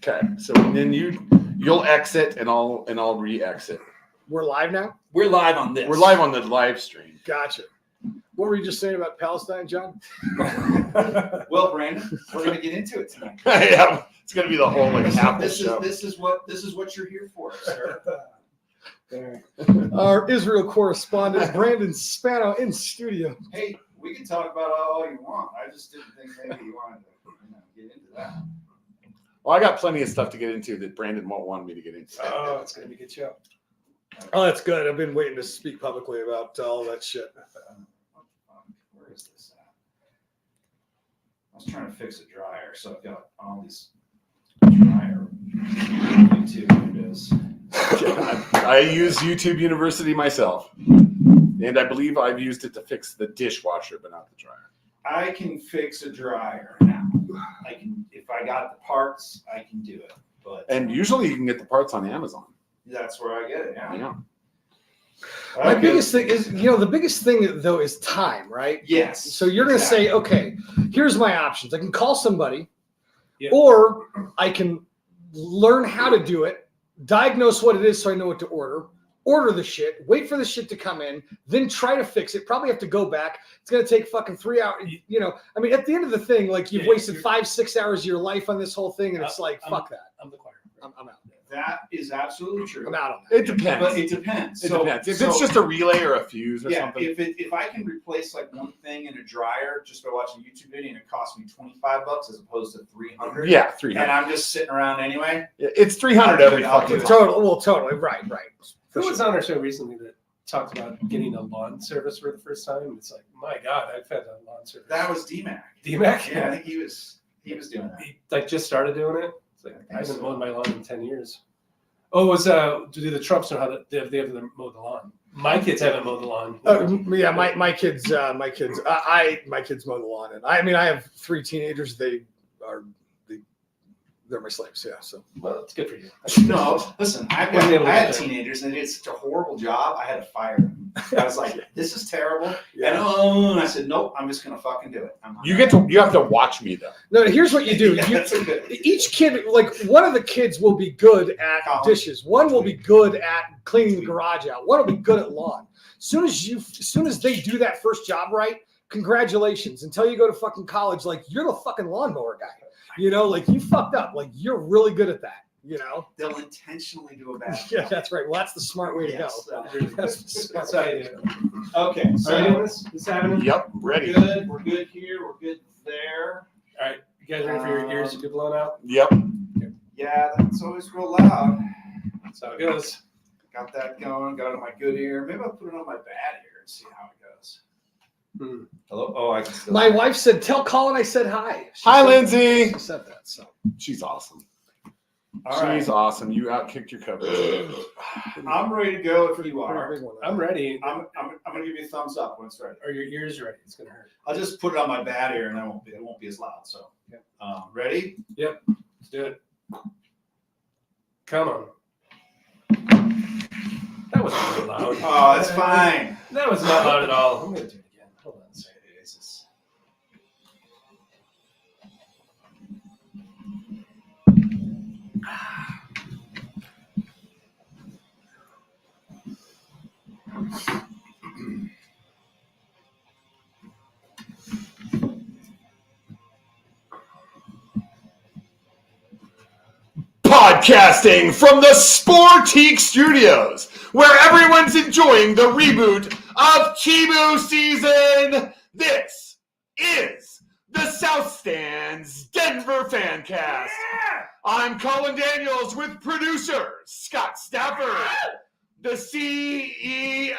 Okay, so then you'll exit and I'll re-exit. We're live now? We're live on this. We're live on the live stream. Gotcha. What were you just saying about Palestine, John? Well, Brandon, we're going to get into it tonight. Yeah, it's gonna be the whole like half the show. This is what you're here for, sir. Our Israel correspondent, Brandon Spano, in studio. Hey, we can talk about all you want. I just didn't think maybe you wanted to get into that. Well, I got plenty of stuff to get into that Brandon won't want me to get into. Oh, it's going to be a good show. Oh, that's good. I've been waiting to speak publicly about all that shit. Where is this at? I was trying to fix a dryer, so I've got all these dryer YouTube videos. I use YouTube University myself, and I believe I've used it to fix the dishwasher, but not the dryer. I can fix a dryer now. I can, if I got the parts, I can do it. But And usually you can get the parts on Amazon. that's where I get it. Yeah. Yeah. My biggest thing is, the biggest thing though is time, right? Yes. So you're going to say, okay, here's my options. I can call somebody, Yeah. or I can learn how to do it, diagnose what it is so I know what to order the shit, wait for the shit to come in, then try to fix it. Probably have to go back. It's going to take fucking 3 hours. I mean, at the end of the thing, like you've wasted 5-6 hours of your life on this whole thing, and it's like, fuck that. I'm the choir. I'm out. That is absolutely true. I'm out on that. It depends. But it depends. It depends. If it's just a relay or a fuse or something. If I can replace like one thing in a dryer just by watching a YouTube video and it costs me $25 as opposed to $300. Yeah, And 300. I'm just sitting around anyway. It's 300 every I'll fucking do it. time. Totally. Right. Who was on our show recently that talked about getting a lawn service for the first time? It's like, my God, I've had a lawn service. That was DMAC. D-Mac? Yeah, I think he was doing that. He like just started doing it. It's like, I haven't so. mowed my lawn in 10 years. Oh, it was do the Trumps know how to they have to mow the lawn? My kids haven't mowed the lawn. Yeah, my kids mow the lawn, and I have 3 teenagers. They're my slaves. Yeah, so Well, it's good for you. No, listen, I Wasn't able to had get there. teenagers and they did such a horrible job. I had to fire them. I was like, this is terrible. Yeah. And I said, nope, I'm just going to fucking do it. I'm not You have to watch me though. no. Here's what you do. Yeah, that's a good. Each kid, like one of the kids, will be good at dishes. One will be good at cleaning the garage out. One will be good at lawn. As soon as they do that first job right, congratulations. Until you go to fucking college, like you're the fucking lawnmower guy. Like you fucked up. Like you're really good at that. They'll intentionally do a bad job. Yeah, that's right. Well, that's the smart way to Yes, go. That's how you do it. Okay, So, ready so with this happening? Yep, ready. we're good here, we're good there. All right, you guys ready for your ears to get blown out? Yep. Yeah, that's always real loud. That's how it goes. Got that going, got it on my good ear. Maybe I'll put it on my bad ear and see how it goes. Hello? Oh, I can still. My wife said, "Tell Colin I said hi." Hi, said- Lindsay. She said that. So She's awesome. All right. She's awesome. You outkicked your coverage. I'm ready to go if you are. Big one. I'm ready. I'm gonna give you a thumbs up when it's ready. Are your ears ready? It's gonna hurt. I'll just put it on my bad ear and it won't be as loud. So, ready? Let's do it. Come on. That wasn't really loud. Oh, that's fine. That was not loud at all. I'm gonna do it again. Hold on a second. Jesus. Podcasting from the Sportique Studios, where everyone's enjoying the reboot of Chibu season. This is the South Stands Denver Fancast. I'm Colin Daniels with producer Scott Stafford, the CEO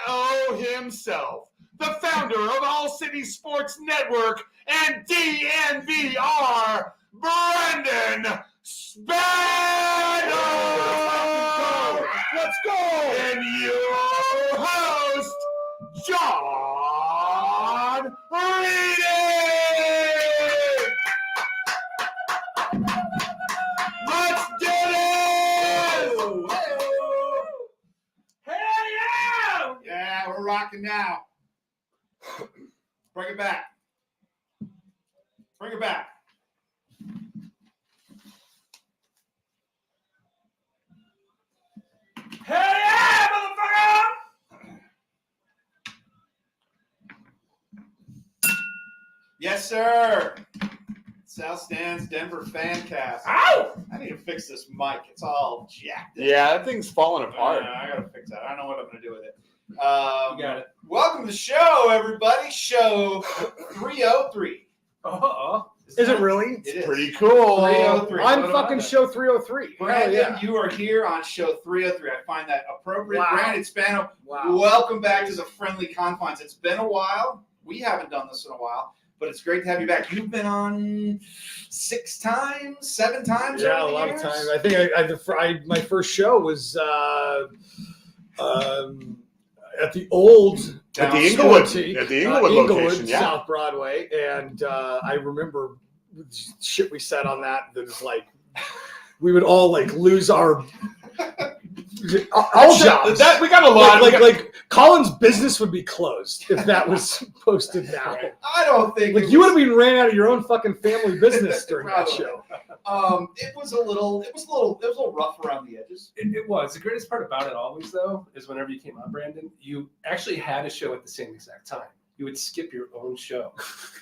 himself, the founder of All City Sports Network and DNVR, Brendan Spano! Let's go! And your host, John Reedy! Let's do this! Hey, yeah! Yeah, we're rocking now. Bring it back. Bring it back. Yes, sir. South Stands Denver Fancast. Ow! I need to fix this mic. It's all jacked. Yeah, that thing's falling apart. I gotta fix that. I don't know what I'm gonna do with it. You got it. Welcome to the show, everybody. Show 303. Oh, Is it really? It is. Pretty cool. 303. I'm What fucking about show 303. Brandon, yeah. you are here on show 303. I find that appropriate. Wow. Brandon Spano, Wow. welcome back to the friendly confines. It's been a while. We haven't done this in a while, but it's great to have you back. You've been on 6 times, 7 times. Yeah, a over the lot of years? times. I think my first show was at the old At the Inglewood. Inglewood location, yeah. South Broadway, and I remember shit we said on that. That was like we would all like lose our all jobs. That we got a lot. like Colin's business would be closed if that was posted now. I don't think Like you would have been ran out of your own fucking family business during that Probably. show. It was a little rough around the edges. It was. The greatest part about it always, though, is whenever you came on, Brandon, you actually had a show at the same exact time. You would skip your own show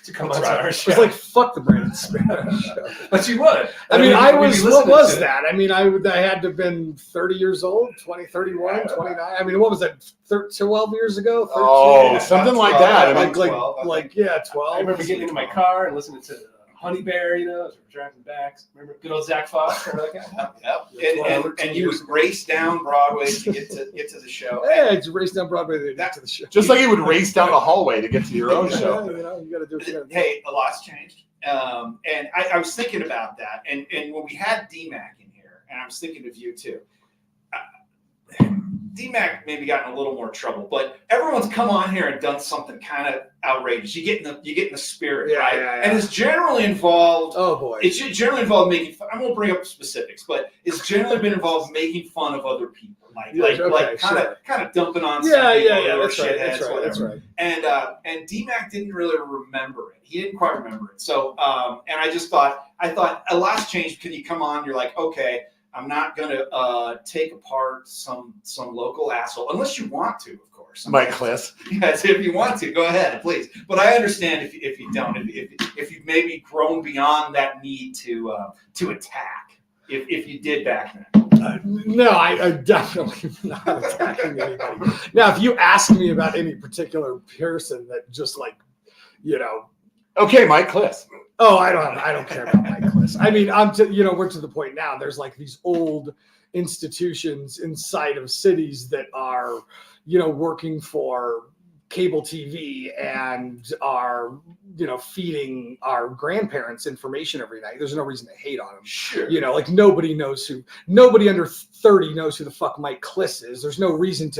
to come on That's to right. our It show. was like fuck the Brandon Spanish show. But you would. I mean, we'd be what listening was to it. that? I mean, I had to have been 30 years old, 20, 31, 29. I mean, what was that, 12 years ago? 13? Oh, Yeah. something like that. I mean, Yeah, 12. I remember getting into my car and listening to Honey Bear, as we were driving back. Remember good old Zach Foster? Like, Yep. And you would race down Broadway to get to the show. Yeah, it's race down Broadway to get to the show. just like you would race down the hallway to get to your own Yeah, show. you know, you got to do what you got to do. Hey, a lot's changed. And I was thinking about that. And when we had DMAC in here, and I was thinking of you too. DMAC maybe got in a little more trouble, but everyone's come on here and done something kind of outrageous. You get in the spirit, Yeah, right? yeah, yeah. And it's generally involved. Oh, boy. It's generally involved making fun. I won't bring up specifics, but it's generally been involved making fun of other people, Yeah, kind of dumping on. some Yeah, people yeah, who are that's right. That's shitheads, right. That's whatever. right. And DMAC didn't really remember it. He didn't quite remember it. So and I thought a lot's changed. Can you come on? You're like, okay, I'm not gonna take apart some local asshole unless you want to, of course. Mike Kliss. Yes, if you want to, go ahead, please. But I understand if you don't, if you've maybe grown beyond that need to attack, if you did back then. No, I definitely am not attacking anybody. Now, if you ask me about any particular person that just like, Okay, Mike Kliss. oh, I don't care about Mike Kliss. I mean, we're to the point now. There's like these old institutions inside of cities that are, working for cable TV and are, feeding our grandparents information every night. There's no reason to hate on them. Sure. Like nobody under 30 knows who the fuck Mike Kliss is. There's no reason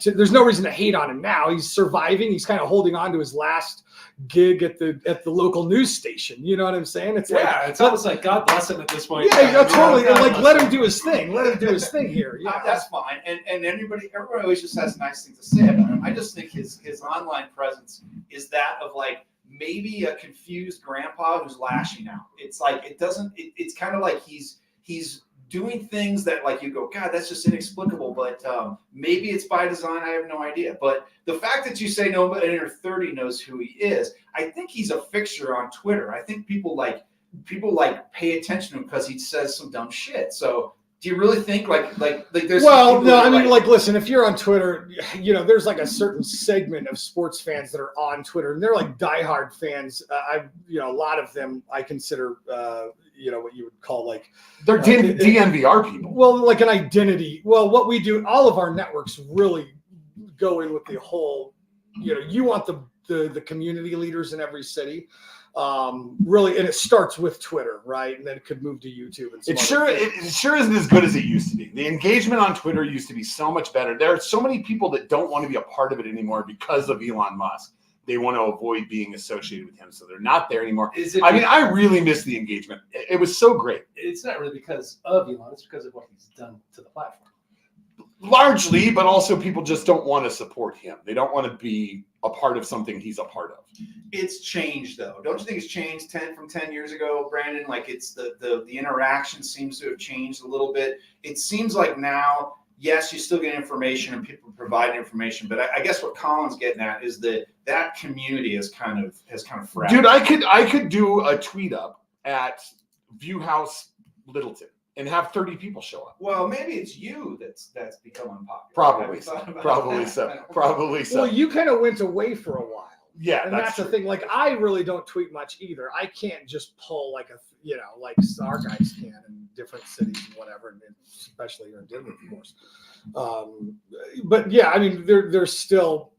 there's no reason to hate on him now. He's surviving. He's kind of holding on to his last gig at the local news station. You know what I'm saying? It's it's almost like God bless him at this point. totally. God Like bless let him. him do his thing. Let him do his thing here. Yeah, That's fine. And everybody always just has nice things to say about him. I just think his online presence is that of like maybe a confused grandpa who's lashing out. It's like it's kind of like he's doing things that like you go, God, that's just inexplicable, but maybe it's by design. I have no idea. But the fact that you say nobody under 30 knows who he is, I think he's a fixture on Twitter. I think people pay attention to him because he says some dumb shit. So do you really think like there's well, no, I mean, like, listen, if you're on Twitter, there's like a certain segment of sports fans that are on Twitter, and they're like diehard fans. A lot of them I consider, what you would call like They're DNVR people. well, like an identity. Well, what we do, all of our networks really go in with the whole, you want the community leaders in every city. Really, and it starts with Twitter, right? And then it could move to YouTube. And It sure isn't as good as it used to be. The engagement on Twitter used to be so much better. There are so many people that don't want to be a part of it anymore because of Elon Musk. They want to avoid being associated with him, so they're not there anymore. I really miss the engagement. It was so great. It's not really because of Elon. It's because of what he's done to the platform. Largely, but also people just don't want to support him. They don't want to be a part of something he's a part of. It's changed though. Don't you think it's changed 10 years ago, Brandon? Like it's the interaction seems to have changed a little bit. It seems like now, yes, you still get information and people provide information, but I guess what Colin's getting at is that that community has kind of fractured. Dude, I could do a tweet up at View House Littleton and have 30 people show up. Well, maybe it's you that's become unpopular. Probably Have you so. thought about Probably that? so. Probably so. Well, you kind of went away for a while. Yeah, And that's the true. thing. Like, I really don't tweet much either. I can't just pull like like our guys can in different cities and whatever, and especially here in Denver, of course. But yeah, I mean, there's still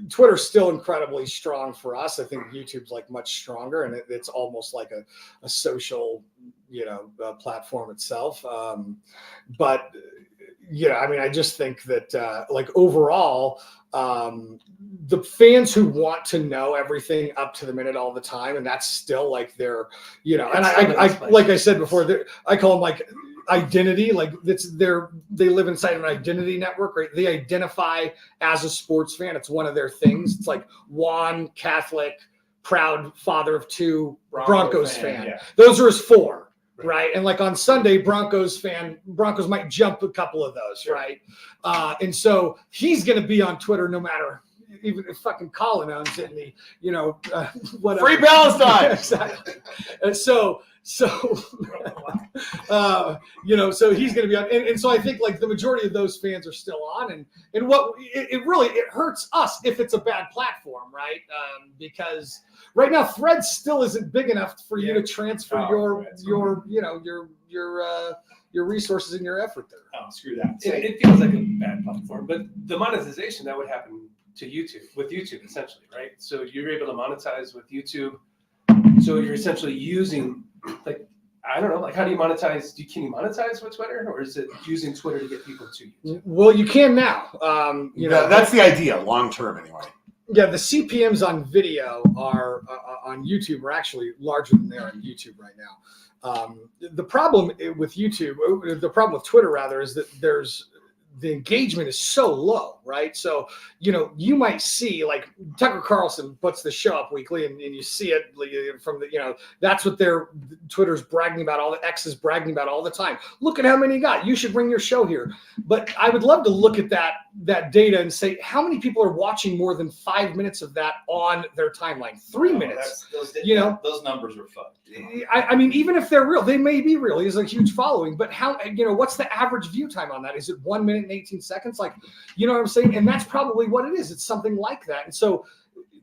Twitter's still incredibly strong for us. I think YouTube's like much stronger, and it's almost like a social, platform itself. But I mean, I just think that like overall, the fans who want to know everything up to the minute all the time, and that's still like their, and I like I said before, I call them like identity, like they live inside an identity network, right? They identify as a sports fan. It's one of their things. It's like Juan, Catholic, proud father of two, Broncos fan. Yeah. Those are his four. Right. And like on Sunday, Broncos might jump a couple of those. Sure. Right. And so he's going to be on Twitter no matter, even if fucking Colin owns it, and whatever. Free Palestine. Exactly. And so he's going to be on. And so I think like the majority of those fans are still on. And what it really hurts us if it's a bad platform. Right. Because right now, Threads still isn't big enough for you to transfer your resources and your effort there. Oh, screw that. It feels like a bad platform, but the monetization that would happen to YouTube with YouTube essentially, right? So you're able to monetize with YouTube. So you're essentially using, like, I don't know, like, how do you monetize? Can you monetize with Twitter, or is it using Twitter to get people to you? Well, you can now. That's the idea, long term, anyway. Yeah, the CPMs on video are on YouTube are actually larger than they are on YouTube right now. The problem with YouTube, the problem with Twitter rather, is that the engagement is so low, right? So, you might see like Tucker Carlson puts the show up weekly, and you see it from that's what Twitter's bragging about, all the X is bragging about all the time. Look at how many you got. You should bring your show here. But I would love to look at that data and say, how many people are watching more than 5 minutes of that on their timeline? 3 minutes. Those numbers are fucked. I mean, even if they're real, they may be real. He's a huge following, but how, what's the average view time on that? Is it 1 minute and 18 seconds? Like, you know what I'm saying? And that's probably what it is. It's something like that. And so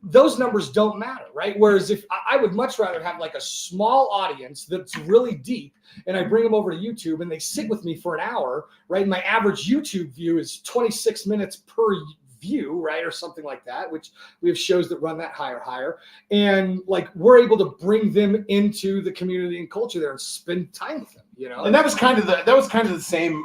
those numbers don't matter, right? Whereas if I would much rather have like a small audience that's really deep, and I bring them over to YouTube and they sit with me for an hour, right? My average YouTube view is 26 minutes per view, right? Or something like that, which we have shows that run that higher. And like, we're able to bring them into the community and culture there and spend time with them, And that was kind of the same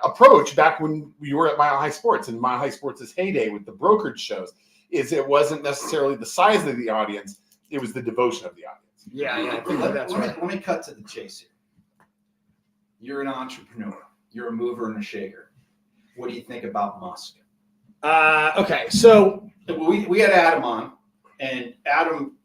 approach back when we were at Mile High Sports, and Mile High Sports' heyday with the brokerage shows. It wasn't necessarily the size of the audience, it was the devotion of the audience. Yeah, I think that's right. Let me cut to the chase here. You're an entrepreneur. You're a mover and a shaker. What do you think about Musk? Okay, so we had Adam on, and Adam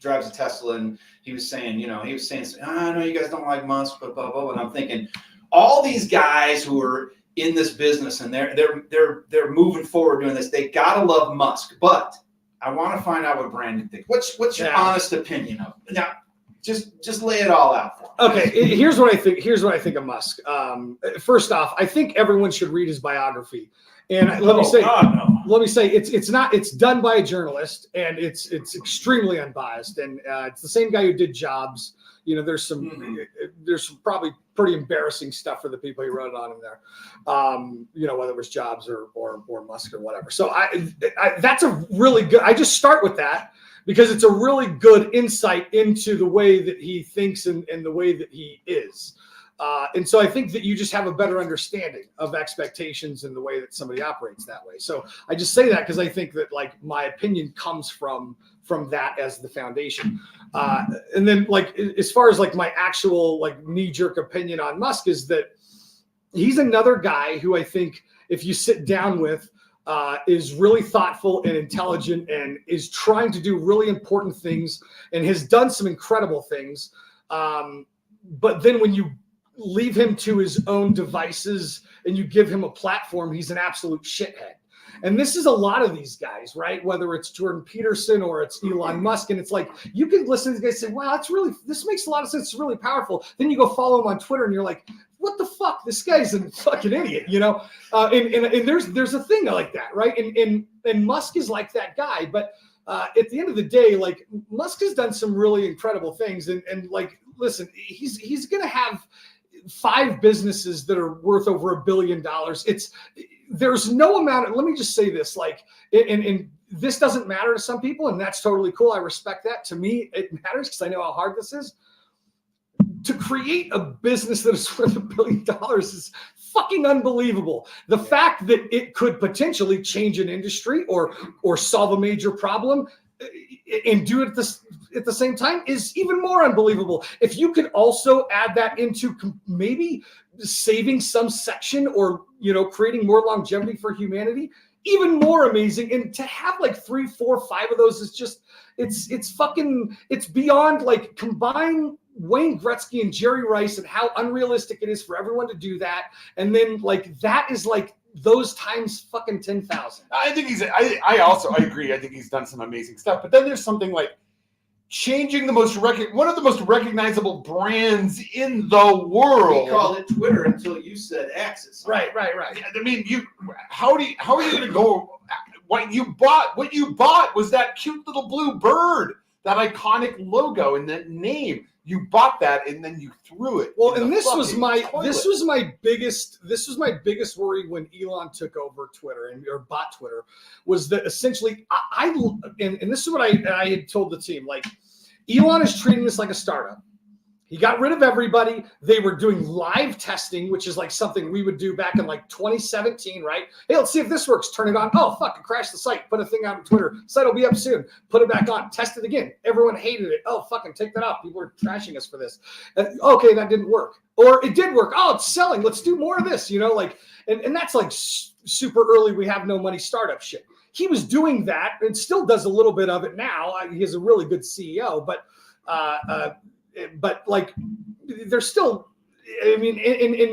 drives a Tesla, and he was saying, I know you guys don't like Musk, but blah, blah, blah. And I'm thinking, all these guys who are in this business and they're moving forward doing this, they gotta love Musk. But I want to find out what Brandon thinks. What's your honest opinion of it? Now, just lay it all out for me. Okay, here's what I think. Here's what I think of Musk. First off, I think everyone should read his biography. And let me say, it's done by a journalist, and it's extremely unbiased, and it's the same guy who did Jobs. There's some probably pretty embarrassing stuff for the people he wrote on in there. Whether it was Jobs or Musk or whatever. So that's a really good. I just start with that because it's a really good insight into the way that he thinks and the way that he is. And so I think that you just have a better understanding of expectations and the way that somebody operates that way. So I just say that because I think that like my opinion comes from that as the foundation. And then like, as far as like my actual like knee-jerk opinion on Musk is that he's another guy who I think if you sit down with, is really thoughtful and intelligent and is trying to do really important things and has done some incredible things. But then when you leave him to his own devices and you give him a platform, he's an absolute shithead. And this is a lot of these guys, right? Whether it's Jordan Peterson or it's Elon Musk. And it's like, you can listen to these guys and say, wow, this makes a lot of sense. It's really powerful. Then you go follow him on Twitter and you're like, what the fuck? This guy's a fucking idiot, you know? And there's a thing like that, right? And Musk is like that guy. But at the end of the day, like, Musk has done some really incredible things. And like, listen, he's going to have 5 businesses that are worth over $1 billion. There's no amount. Let me just say this, like, and this doesn't matter to some people, and that's totally cool. I respect that. To me, it matters because I know how hard this is. To create a business that is worth $1 billion is fucking unbelievable. The fact that it could potentially change an industry or solve a major problem and do it at the same time is even more unbelievable. If you could also add that into maybe saving some section or, you know, creating more longevity for humanity, even more amazing. And to have like 3, 4, 5 of those is just, it's beyond, like, combine Wayne Gretzky and Jerry Rice and how unrealistic it is for everyone to do that. And then, like, that is like those times fucking 10,000. I think I agree. I think he's done some amazing stuff. But then there's something like changing one of the most recognizable brands in the world. We called it Twitter until you said X. Right. I mean, how are you going to go? What you bought was that cute little blue bird, that iconic logo and that name. You bought that and then you threw it. Well, and this was my biggest worry when Elon took over Twitter or bought Twitter, was that essentially and this is what I had told the team, like, Elon is treating this like a startup. He got rid of everybody. They were doing live testing, which is like something we would do back in like 2017, right? Hey, let's see if this works. Turn it on. Oh, fuck, it crashed the site. Put a thing out on Twitter. Site will be up soon. Put it back on. Test it again. Everyone hated it. Oh, fucking take that off. People are trashing us for this. Okay, that didn't work. Or it did work. Oh, it's selling. Let's do more of this, you know? Like, and that's like super early, we have no money startup shit. He was doing that and still does a little bit of it now. He has a really good CEO, but like, there's still, I mean,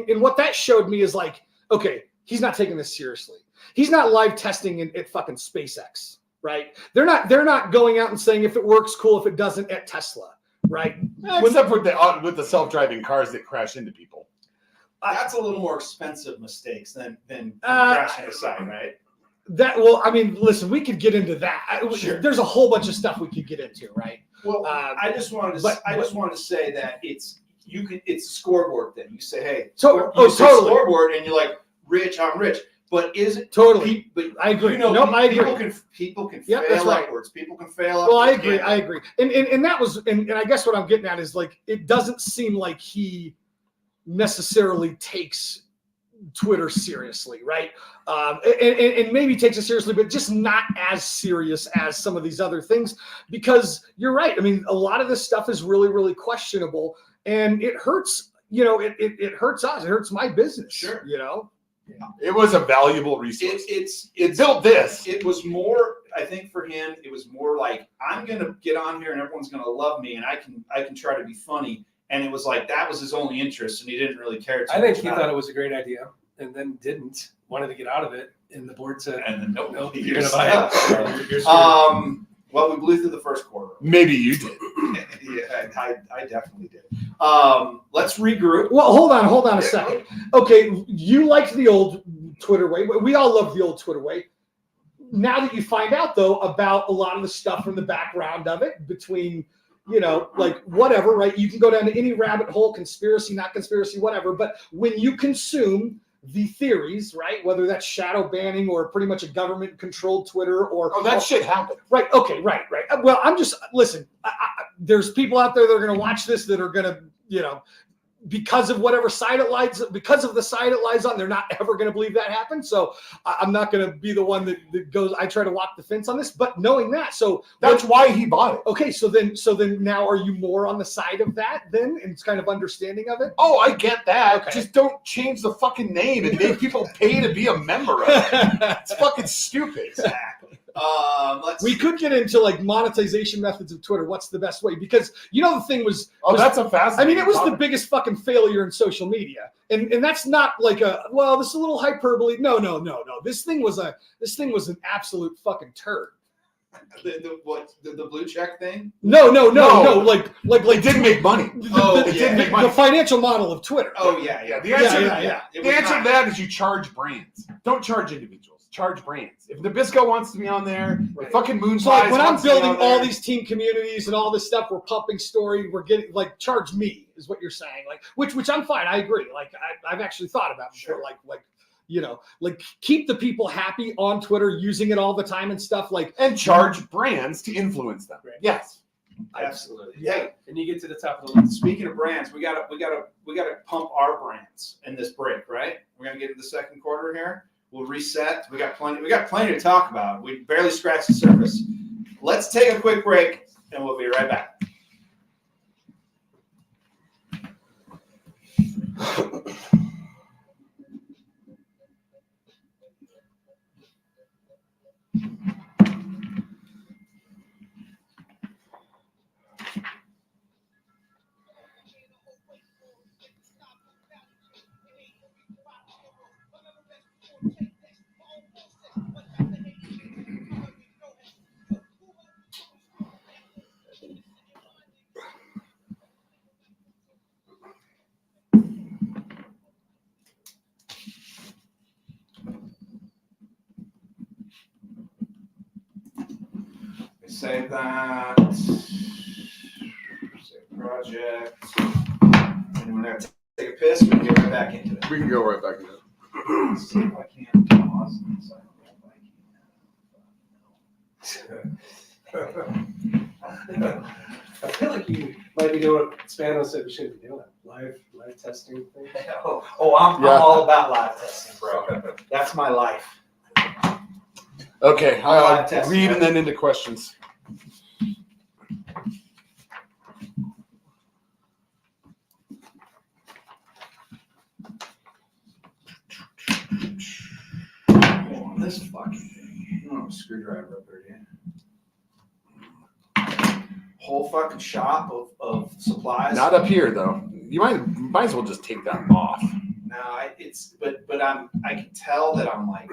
and what that showed me is like, okay, he's not taking this seriously. He's not live testing at fucking SpaceX, right? They're not going out and saying if it works, cool. If it doesn't, at Tesla, right? Except with the self-driving cars that crash into people. That's a little more expensive mistakes than crashing a site, right? Well, I mean, listen, we could get into that. Sure. There's a whole bunch of stuff we could get into, right? Well, I just wanted to say that it's a scoreboard thing. You say, hey, totally. Scoreboard, and you're like, Rich, I'm rich. But is it totally? But I agree. You know, I agree. People can Yep, fail that's right. upwards. People can fail. Well, I upwards. agree. And that was, and I guess what I'm getting at is, like, it doesn't seem like he necessarily takes Twitter seriously, right? And maybe takes it seriously, but just not as serious as some of these other things, because you're right. I mean, a lot of this stuff is really, really questionable, and it hurts, you know, it hurts us. It hurts my business, Sure. You know? Yeah. It was a valuable resource. It built this. It was more, I think, for him, it was more like, I'm going to get on here and everyone's going to love me, and I can try to be funny. And it was like, that was his only interest, and he didn't really care too I think much he about thought it was a great idea and then wanted to get out of it. And the board said, And then, nope, you're going to buy it. You're screwed. Well, we blew through the first quarter. Maybe you did. Yeah, I definitely did. Let's regroup. Well, hold on a second. Okay, you liked the old Twitter way. We all love the old Twitter way. Now that you find out, though, about a lot of the stuff from the background of it, between, you know, like, whatever, right? You can go down to any rabbit hole, conspiracy, not conspiracy, whatever. But when you consume the theories, right, whether that's shadow banning or pretty much a government-controlled Twitter or That shit happened. right, okay, right. Well, I'm just, listen, there's people out there that are going to watch this that are going to, you know, because of whatever side it lies, because of the side it lies on, they're not ever going to believe that happened. So I'm not going to be the one that goes, I try to walk the fence on this, but knowing that, so That's why he bought it. okay, so then now are you more on the side of that then, and it's kind of understanding of it? Oh, I get that. Okay. Just don't change the fucking name and make people pay to be a member of it. It's fucking stupid. Exactly. We could get into like monetization methods of Twitter. What's the best way? Because the thing was, That's a fascinating. it was the topic. biggest fucking failure in social media, and that's not like this is a little hyperbole. No. This thing was an absolute fucking turd. The blue check thing? No. No. Like It didn't make money. It didn't make the financial model of Twitter. Oh yeah. The answer, Yeah. It the was answer not. to that is you charge brands. Don't charge individuals. Charge brands. If Nabisco wants to be on there, if fucking Moonsize So like when I'm wants to be building on all there- these team communities and all this stuff, we're pumping story, we're getting like charge me is what you're saying. Like which I'm fine. I agree. Like I've actually thought about before, Sure. like keep the people happy on Twitter, using it all the time and stuff. Like and charge brands to influence them. Right. Yes. Absolutely. Yeah. Hey, And you get to the top of the list. speaking of brands, we gotta pump our brands in this break, right? We're gonna get into the second quarter here. We'll reset. We got plenty to talk about. We barely scratched the surface. Let's take a quick break and we'll be right back. Save that. Save project. And we're gonna take a piss. We can get right back into it. We can go right back into it. Let's see if I can't pause this. I don't know if I feel like you might be doing what Spanos said we shouldn't be doing. Live testing thing. I can. I'm all about live testing, bro. That's my life. Okay. Live testing, Read right? and then into questions. Oh, this fucking thing. Oh, screwdriver up there, yeah. Whole fucking shop of supplies. Not up here though. You might as well just take that off. No, but I can tell that I'm like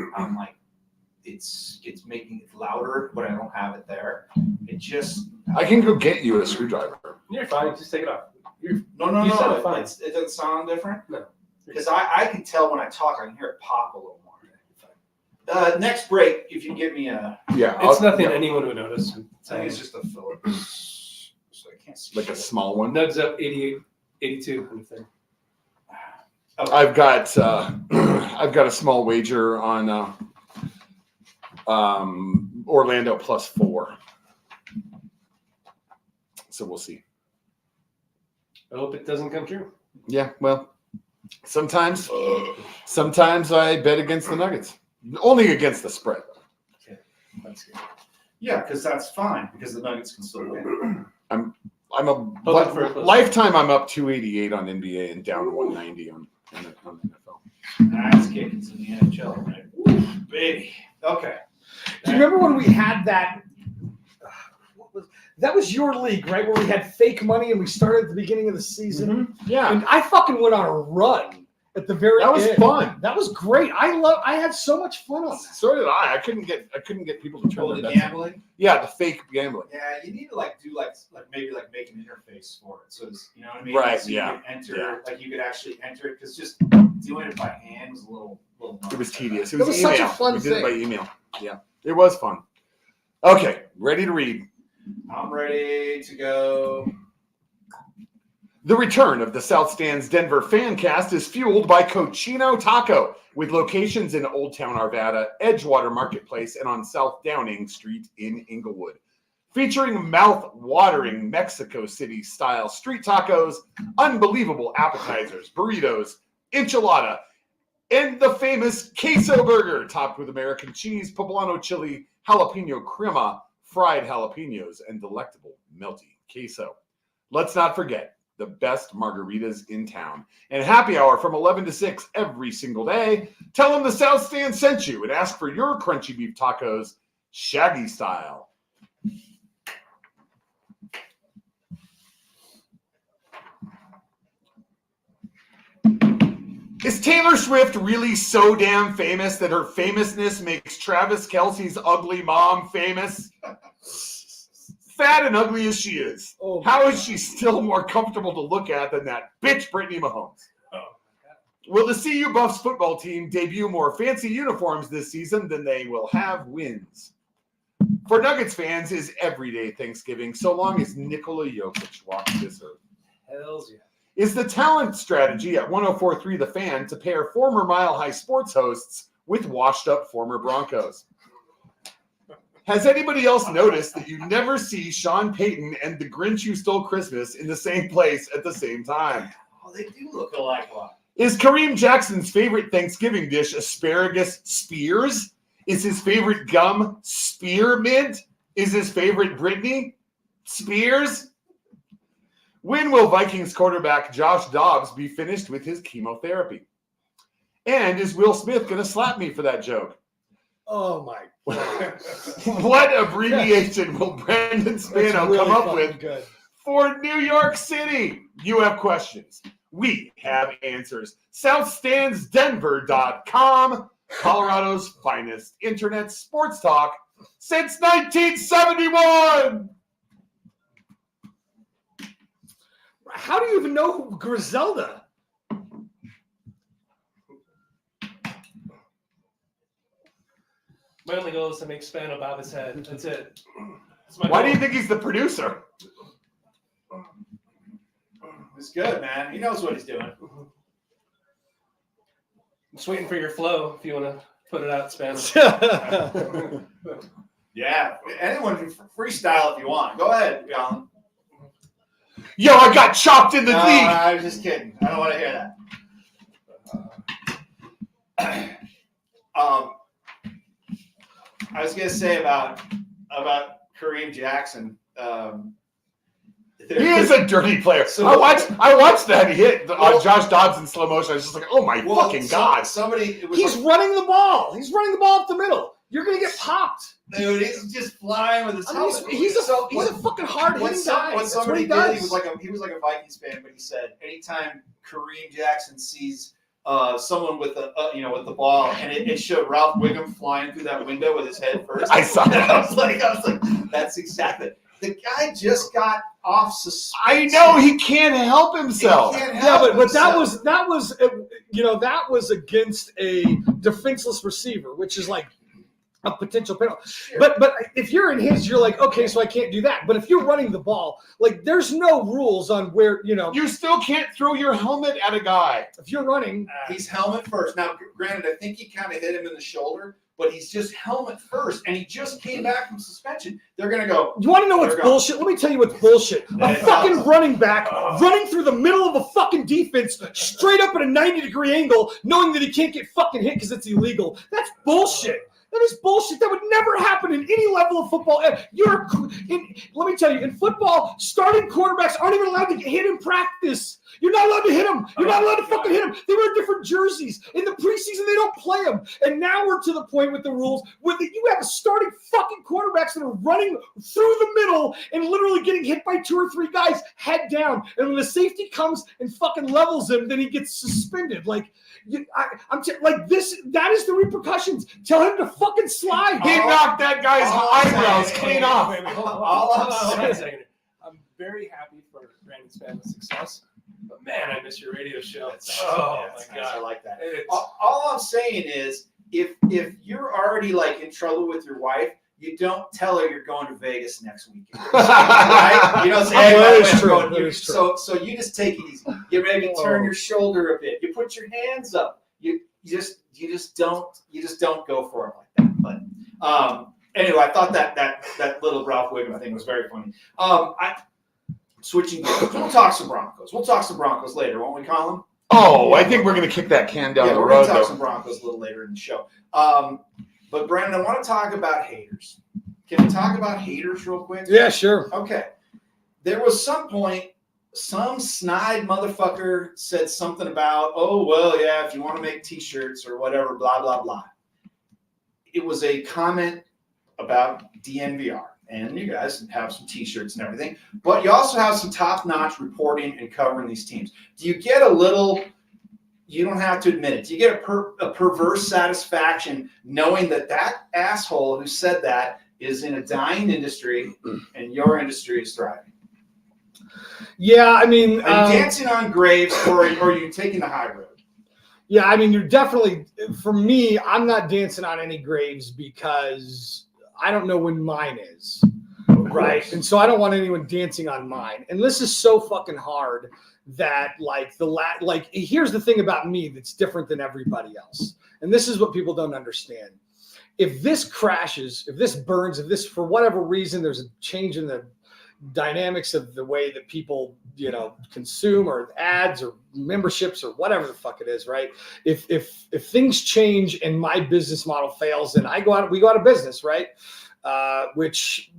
it's making it louder, but I don't have it there. It just I can go get you a screwdriver. You're fine. Just take it off. no. You sound fine. It doesn't sound different. No. Because I can tell when I talk, I can hear it pop a little more. Next break, if you can give me a, Yeah. It's nothing yeah, anyone would notice. I think it's just a Philips, so I can't see. like a small one. Nugs up 88, 82 kind of thing. Okay. I've got a small wager on Orlando +4. So we'll see. I hope it doesn't come true. Yeah, well, sometimes I bet against the Nuggets. Only against the spread. That's good. Yeah, because that's fine because the Nuggets can still win. I'm Hoping for a close lifetime. I'm up 288 on NBA and down 190 on NFL. That's kicking in the NHL, right? Ooh, baby. Okay. do you remember when we had that? That was your league, right? Where we had fake money and we started at the beginning of the season. Yeah, And I fucking went on a run at the very that was end. fun. That was great. I had so much fun on that. So did I. I couldn't get people to turn Oh, their the bets. gambling. Yeah, the fake gambling. Yeah, you need to do maybe make an interface for it. So it's, you know what I mean? Right, So you yeah, can enter, yeah. like you could actually enter it because just doing it by hand was a little. It was tedious. It It was, was email. such a fun we did it thing. by email. Yeah, it was fun. Okay, ready to read. I'm ready to go. The return of the South Stands Denver Fancast is fueled by Cochino Taco, with locations in Old Town Arvada, Edgewater Marketplace, and on South Downing Street in Inglewood. Featuring mouth-watering Mexico City-style street tacos, unbelievable appetizers, burritos, enchilada, and the famous queso burger, topped with American cheese, poblano chili, jalapeno crema, fried jalapenos, and delectable melty queso. Let's not forget the best margaritas in town. And happy hour from 11 to 6 every single day. Tell them the South Stand sent you and ask for your crunchy beef tacos Shaggy style. Is Taylor Swift really so damn famous that her famousness makes Travis Kelce's ugly mom famous? Fat and ugly as she is, Oh, how is she still more comfortable to look at than that bitch Brittany Mahomes? Oh, Will the CU Buffs football team debut more fancy uniforms this season than they will have wins? For Nuggets fans, is everyday Thanksgiving so long as Nikola Jokic walks this earth. hells yeah. Is the talent strategy at 104.3 The Fan to pair former Mile High Sports hosts with washed-up former Broncos? Has anybody else noticed that you never see Sean Payton and the Grinch Who Stole Christmas in the same place at the same time? Oh, they do look alike a lot. Is Kareem Jackson's favorite Thanksgiving dish asparagus spears? Is his favorite gum spearmint? Is his favorite Britney Spears? When will Vikings quarterback Josh Dobbs be finished with his chemotherapy? And is Will Smith going to slap me for that joke? oh my God. What abbreviation will Brandon That's Spano really come up fucking with good. for New York City? You have questions. We have answers. SouthStandsDenver.com, Colorado's finest internet sports talk since 1971. How do you even know Griselda? My only goal is to make Spano bob his head. That's it. That's my Why do goal. you think he's the producer? It's good, man. He knows what he's doing. I'm just waiting for your flow if you want to put it out, Spano. Yeah. Anyone can freestyle if you want. Go ahead, Colin. Yo, I got chopped in the league. I was just kidding. I don't want to hear that. I was gonna say about Kareem Jackson. He is a dirty player. So- I watched that hit on Josh Dobbs in slow motion. I was just like, oh my fucking God. Somebody. It was He's running the ball. He's running the ball up the middle. You're gonna get popped. dude, he's just flying with his I mean, helmet. he's a What- fucking hard What hitting guy. That's what somebody he did, does. he was like a Vikings fan, but he said anytime Kareem Jackson sees someone with with the ball, and it showed Ralph Wiggum flying through that window with his head first. I saw that. I was like, that's exactly. The guy just got off suspension. I know he can't help himself. He can't Yeah, help but that himself. was against a defenseless receiver, which is like a potential penalty. Sure. But if you're in his, you're like, okay, so I can't do that. But if you're running the ball, like there's no rules on where You still can't throw your helmet at a guy. if you're running. He's helmet first. Now, granted, I think he kind of hit him in the shoulder, but he's just helmet first, and he just came back from suspension. They're gonna go. You want to know what's They're gone. bullshit? Let me tell you what's bullshit. A fucking running back running through the middle of a fucking defense straight up at a 90-degree angle, knowing that he can't get fucking hit because it's illegal. That's bullshit. That is bullshit. That would never happen in any level of football. Let me tell you, in football, starting quarterbacks aren't even allowed to get hit in practice. You're not allowed to hit them. You're not allowed to fucking hit them. They wear different jerseys. In the preseason, they don't play them. And now we're to the point with the rules where you have starting fucking quarterbacks that are running through the middle and literally getting hit by 2 or 3 guys head down. And when the safety comes and fucking levels him, then he gets suspended. Like, that is the repercussions. Tell him to fucking slide. He knocked that guy's eyebrows clean off. Wait, hold on. All I'm Hold on a saying- second. I'm very happy for Brandon Spano's success, but man, I miss your radio show. Oh That's my nice. I God. like that. It's- All I'm saying is, if you're already like in trouble with your wife, you don't tell her you're going to Vegas next weekend. Right? You don't say, hey, That by the is way, I'm true. going That here. is true. So you just take it easy. You maybe turn your shoulder a bit. You put your hands up. You just don't go for it like that. But anyway, I thought that little Ralph Wiggum thing was very funny. Switching gears. We'll talk some Broncos. We'll talk some Broncos later, won't we, Colin? Oh, I think we're going to kick that can down the we're going road, to talk though. some Broncos a little later in the show. But Brandon, I want to talk about haters. Can we talk about haters real quick? Yeah, sure. Okay. There was some point, some snide motherfucker said something about, oh, well, yeah, if you want to make T-shirts or whatever, blah, blah, blah. It was a comment about DNVR, and you guys have some T-shirts and everything, but you also have some top-notch reporting and covering these teams. Do you get a little? You don't have to admit it. Do you get a perverse satisfaction knowing that that asshole who said that is in a dying industry and your industry is thriving? Yeah, I mean, Are you dancing on graves, or are you taking the high road? yeah, I mean, you're definitely, for me, I'm not dancing on any graves because I don't know when mine is, right? And so I don't want anyone dancing on mine. And this is so fucking hard that like here's the thing about me that's different than everybody else. And this is what people don't understand. If this crashes, if this burns, if this, for whatever reason, there's a change in the dynamics of the way that people, consume or ads or memberships or whatever the fuck it is, right? If things change and my business model fails, then we go out of business, right? Which,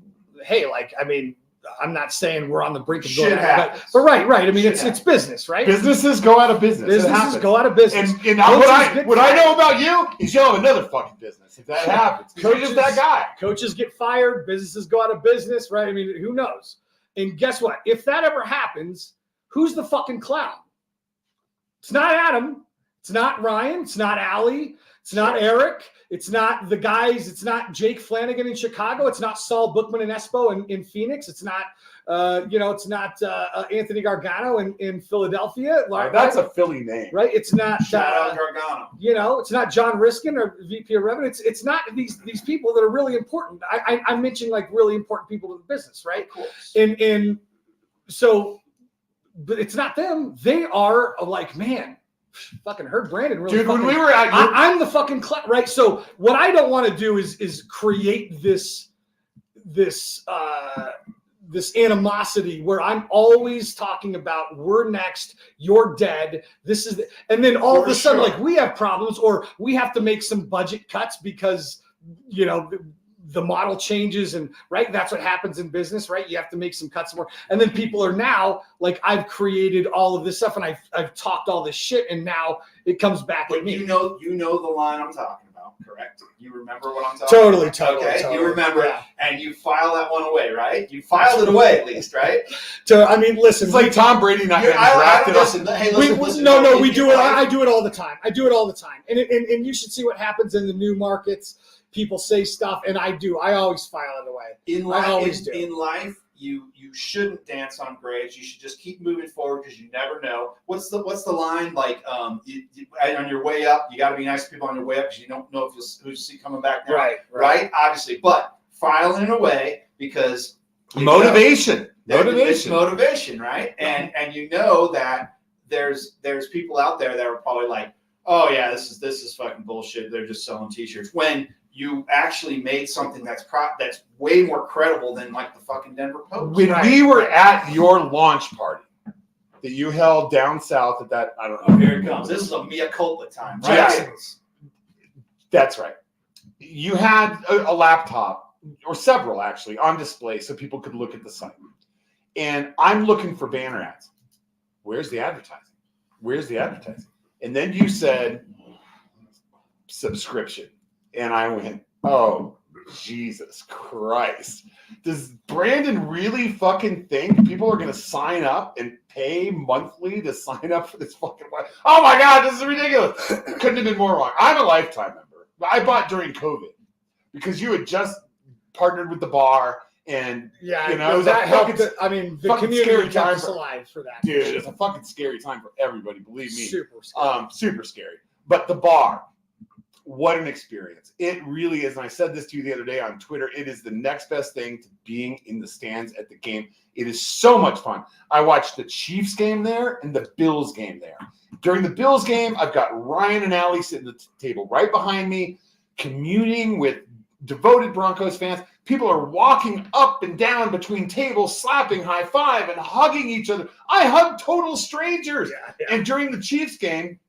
hey, like, I mean, I'm not saying we're on the brink of going out, but right. I mean, it's business, right? Businesses go out of business. Businesses go out of business. And what I know about you is you'll have another fucking business if that happens. You're just that guy. Coaches get fired. Businesses go out of business, right? I mean, who knows? And guess what? If that ever happens, who's the fucking clown? It's not Adam. It's not Ryan. It's not Allie. It's not Eric. It's not the guys. It's not Jake Flanagan in Chicago. It's not Saul Bookman and Espo in Phoenix. It's not, it's not Anthony Gargano in Philadelphia. Right, that's a Philly name, right? It's not Shout out Gargano. It's not John Riskin or VP of Revenue. It's not these people that are really important. I mentioned like really important people in the business, right? Of course. And so, but it's not them. They are like, man. Fucking heard Brandon really. Dude, fucking, when we were at I'm the fucking right. So what I don't want to do is create this animosity where I'm always talking about we're next, you're dead. This is and then all of a sudden like we have problems or we have to make some budget cuts because the model changes and right. That's what happens in business, right? You have to make some cuts more. And then people are now like, I've created all of this stuff and I've talked all this shit and now it comes back at me. You know the line I'm talking about, correct? You remember what I'm talking about? Totally. Okay, you remember it, and you file that one away, right? You filed it away at least, right? So I mean, listen, it's like Tom Brady not getting drafted. Listen, no, we do it. I do it all the time. And you should see what happens in the new markets. People say stuff, and I do. I always file it away. In life, you shouldn't dance on graves. You should just keep moving forward because you never know. What's the line like? On your way up, you got to be nice to people on your way up because you don't know who you see coming back down. Right. Obviously, but filing it away because motivation, right? And you know that there's people out there that are probably like, oh yeah, this is fucking bullshit. They're just selling T-shirts when you actually made something that's way more credible than like the fucking Denver Post. When we were at your launch party that you held down south at that, I don't know. Here it comes. This is a mea culpa time, right? Jackson's. That's right. You had a laptop or several actually on display so people could look at the site. And I'm looking for banner ads. Where's the advertising? And then you said subscription. And I went, oh, Jesus Christ. Does Brandon really fucking think people are going to sign up and pay monthly to sign up for this fucking one? Oh my God, this is ridiculous. Couldn't have been more wrong. I'm a lifetime member. I bought during COVID because you had just partnered with the bar. And that helped. The community kept us alive for that. Dude, it's a fucking scary time for everybody. Believe me, super scary. Super scary. But the bar, what an experience! It really is. And I said this to you the other day on Twitter. It is the next best thing to being in the stands at the game. It is so much fun. I watched the Chiefs game there and the Bills game there. During the Bills game, I've got Ryan and Allie sitting at the table right behind me, communing with devoted Broncos fans. People are walking up and down between tables, slapping, high five, and hugging each other. I hug total strangers. Yeah. And during the Chiefs game,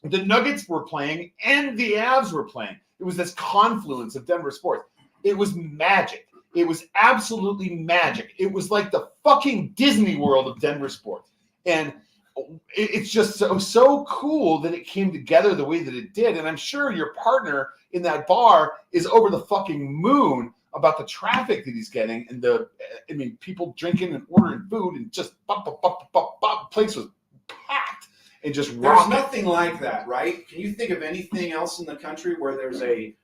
the Nuggets were playing and the Avs were playing. It was this confluence of Denver sports. It was magic. It was absolutely magic. It was like the fucking Disney World of Denver sports. And it's just so cool that it came together the way that it did. And I'm sure your partner in that bar is over the fucking moon about the traffic that he's getting and people drinking and ordering food and just place was packed and just There's rocking. nothing like that, right? Can you think of anything else in the country where there's a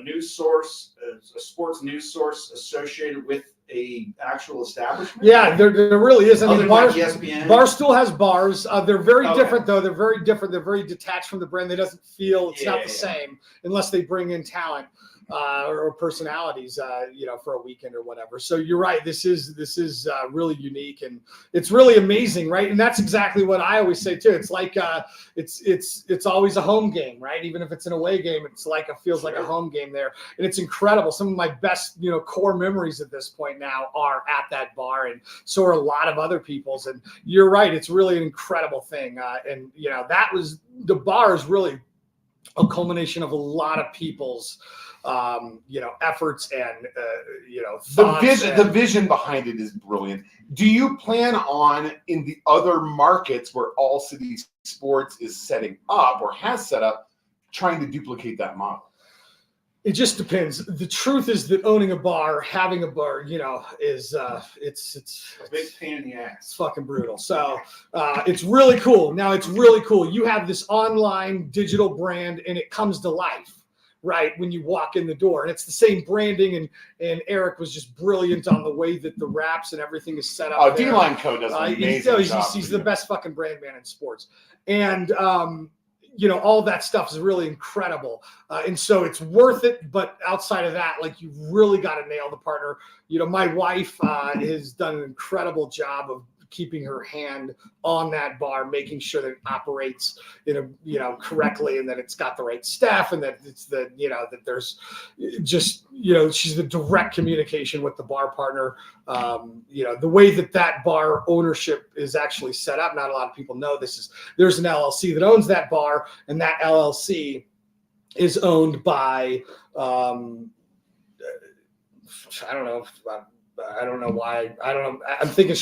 news source, a sports news source associated with a actual establishment? Yeah, there really is. I Other mean, than like ESPN. ESPN. Barstool has bars. They're very Okay. different, though. They're very different. They're very detached from the brand. They doesn't feel it's not Yeah, the yeah. same unless they bring in talent or personalities, for a weekend or whatever. So you're right. This is really unique and it's really amazing, right? And that's exactly what I always say too. It's like it's always a home game, right? Even if it's an away game, it's like it feels like a home game there, and it's incredible. Some of my best core memories at this point now are at that bar, and so are a lot of other people's. And you're right. It's really an incredible thing. And that was the bar is really a culmination of a lot of people's efforts and thoughts. The vision behind it is brilliant. Do you plan on, in the other markets where All City Sports is setting up or has set up, trying to duplicate that model? It just depends. The truth is that owning a bar, having a bar, is it's A big pain in the ass. It's fucking brutal. So it's really cool. Now it's really cool. You have this online digital brand and it comes to life, right? When you walk in the door, and it's the same branding. And Eric was just brilliant on the way that the wraps and everything is set up. Oh, there. D-Line Co. does an amazing job. He's the best fucking brand man in sports. And, all that stuff is really incredible. And so it's worth it. But outside of that, like, you really got to nail the partner. My wife has done an incredible job of keeping her hand on that bar, making sure that it operates correctly, and that it's got the right staff, and that it's that there's just she's the direct communication with the bar partner. The way that bar ownership is actually set up, not a lot of people know this, there's an LLC that owns that bar, and that LLC is owned by I don't know why. I don't know. I'm thinking,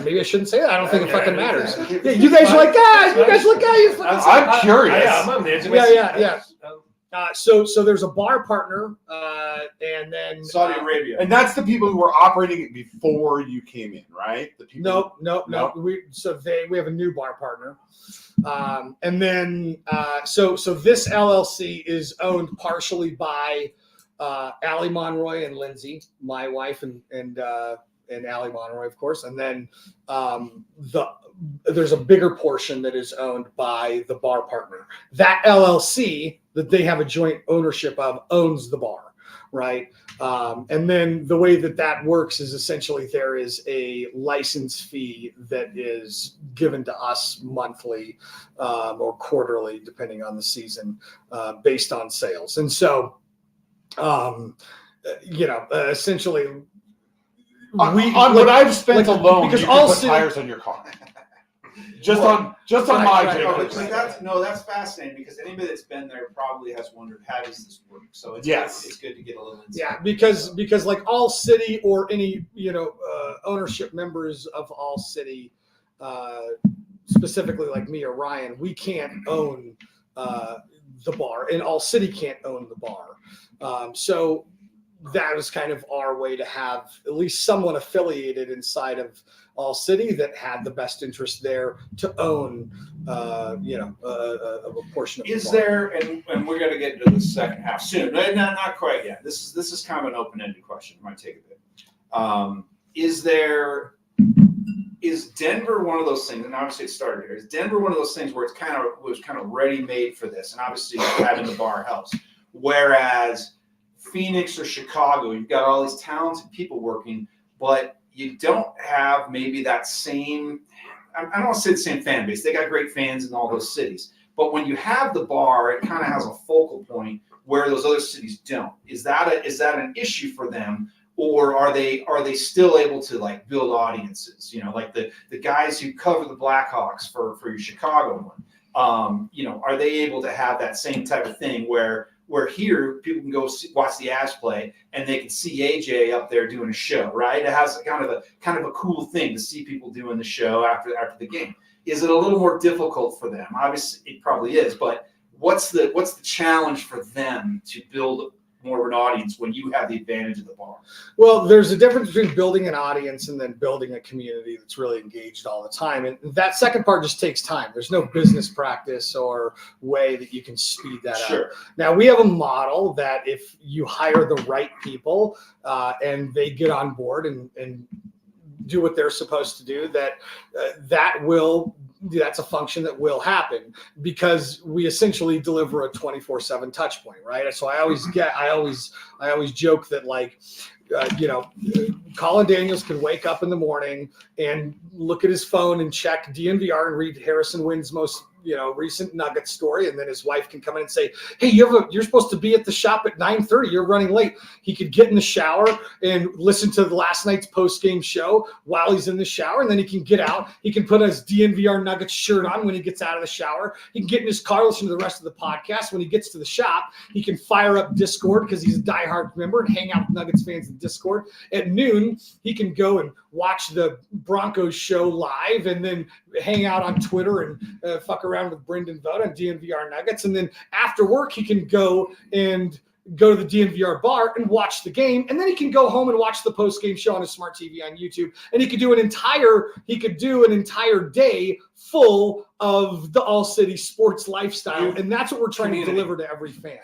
maybe I shouldn't say that. I don't think it fucking matters. Yeah, you guys are like, you fucking. I'm curious. I'm on the edge of Yeah. So there's a bar partner, and then Saudi Arabia. And that's the people who were operating it before you came in, right? The people. No. We have a new bar partner, and then so this LLC is owned partially by Allie Monroy and Lindsay, my wife, and Allie Monroy, of course, and then there's a bigger portion that is owned by the bar partner. That LLC that they have a joint ownership of owns the bar, right? And then the way that works is essentially there is a license fee that is given to us monthly or quarterly, depending on the season, based on sales. And so, essentially, what I've spent alone, because you All can put City, tires on your car. Just on my Right. vehicle. That's fascinating, because anybody that's been there probably has wondered, how does this work? So it's good to get a little insight. Yeah, because like All City or any ownership members of All City, specifically like me or Ryan, we can't own the bar, and All City can't own the bar. So that was kind of our way to have at least someone affiliated inside of All City that had the best interest there to own, a portion of the bar. Is there, and we're going to get into the second half soon, not quite yet. This is kind of an open-ended question. It might take a bit. Is Denver one of those things? And obviously it started here. Is Denver one of those things where it was kind of ready-made for this? And obviously having the bar helps. Whereas Phoenix or Chicago, you've got all these talented people working, but you don't have maybe that same, I don't want to say the same fan base. They got great fans in all those cities. But when you have the bar, it kind of has a focal point where those other cities don't. Is that an issue for them? Or are they still able to like build audiences? Like the guys who cover the Blackhawks for your Chicago one. Are they able to have that same type of thing where here people can go watch the Avs play and they can see AJ up there doing a show, right? It has kind of a cool thing to see people doing the show after the game. Is it a little more difficult for them? Obviously, it probably is. But what's the challenge for them to build more of an audience when you have the advantage of the bar? Well, there's a difference between building an audience and then building a community that's really engaged all the time. And that second part just takes time. There's no business practice or way that you can speed that up. Sure. Now, we have a model that if you hire the right people and they get on board and do what they're supposed to do, that's a function that will happen because we essentially deliver a 24/7 touch point, right? So I always joke that Colin Daniels can wake up in the morning and look at his phone and check DNVR and read Harrison Wynn's most recent Nugget story, and then his wife can come in and say, "Hey, you're supposed to be at the shop at 9:30. You're running late." He could get in the shower and listen to last night's post-game show while he's in the shower, and then he can get out. He can put his DNVR Nuggets shirt on when he gets out of the shower. He can get in his car, listen to the rest of the podcast. When he gets to the shop, he can fire up Discord because he's a diehard member and hang out with Nuggets fans in Discord. At noon, he can go and watch the Broncos show live and then hang out on Twitter and fuck around with Brendan Vogt on DNVR Nuggets. And then after work, he can go to the DNVR bar and watch the game. And then he can go home and watch the post-game show on his smart TV on YouTube. And he could do an entire day full of the All City sports lifestyle. And that's what we're trying to deliver to every fan.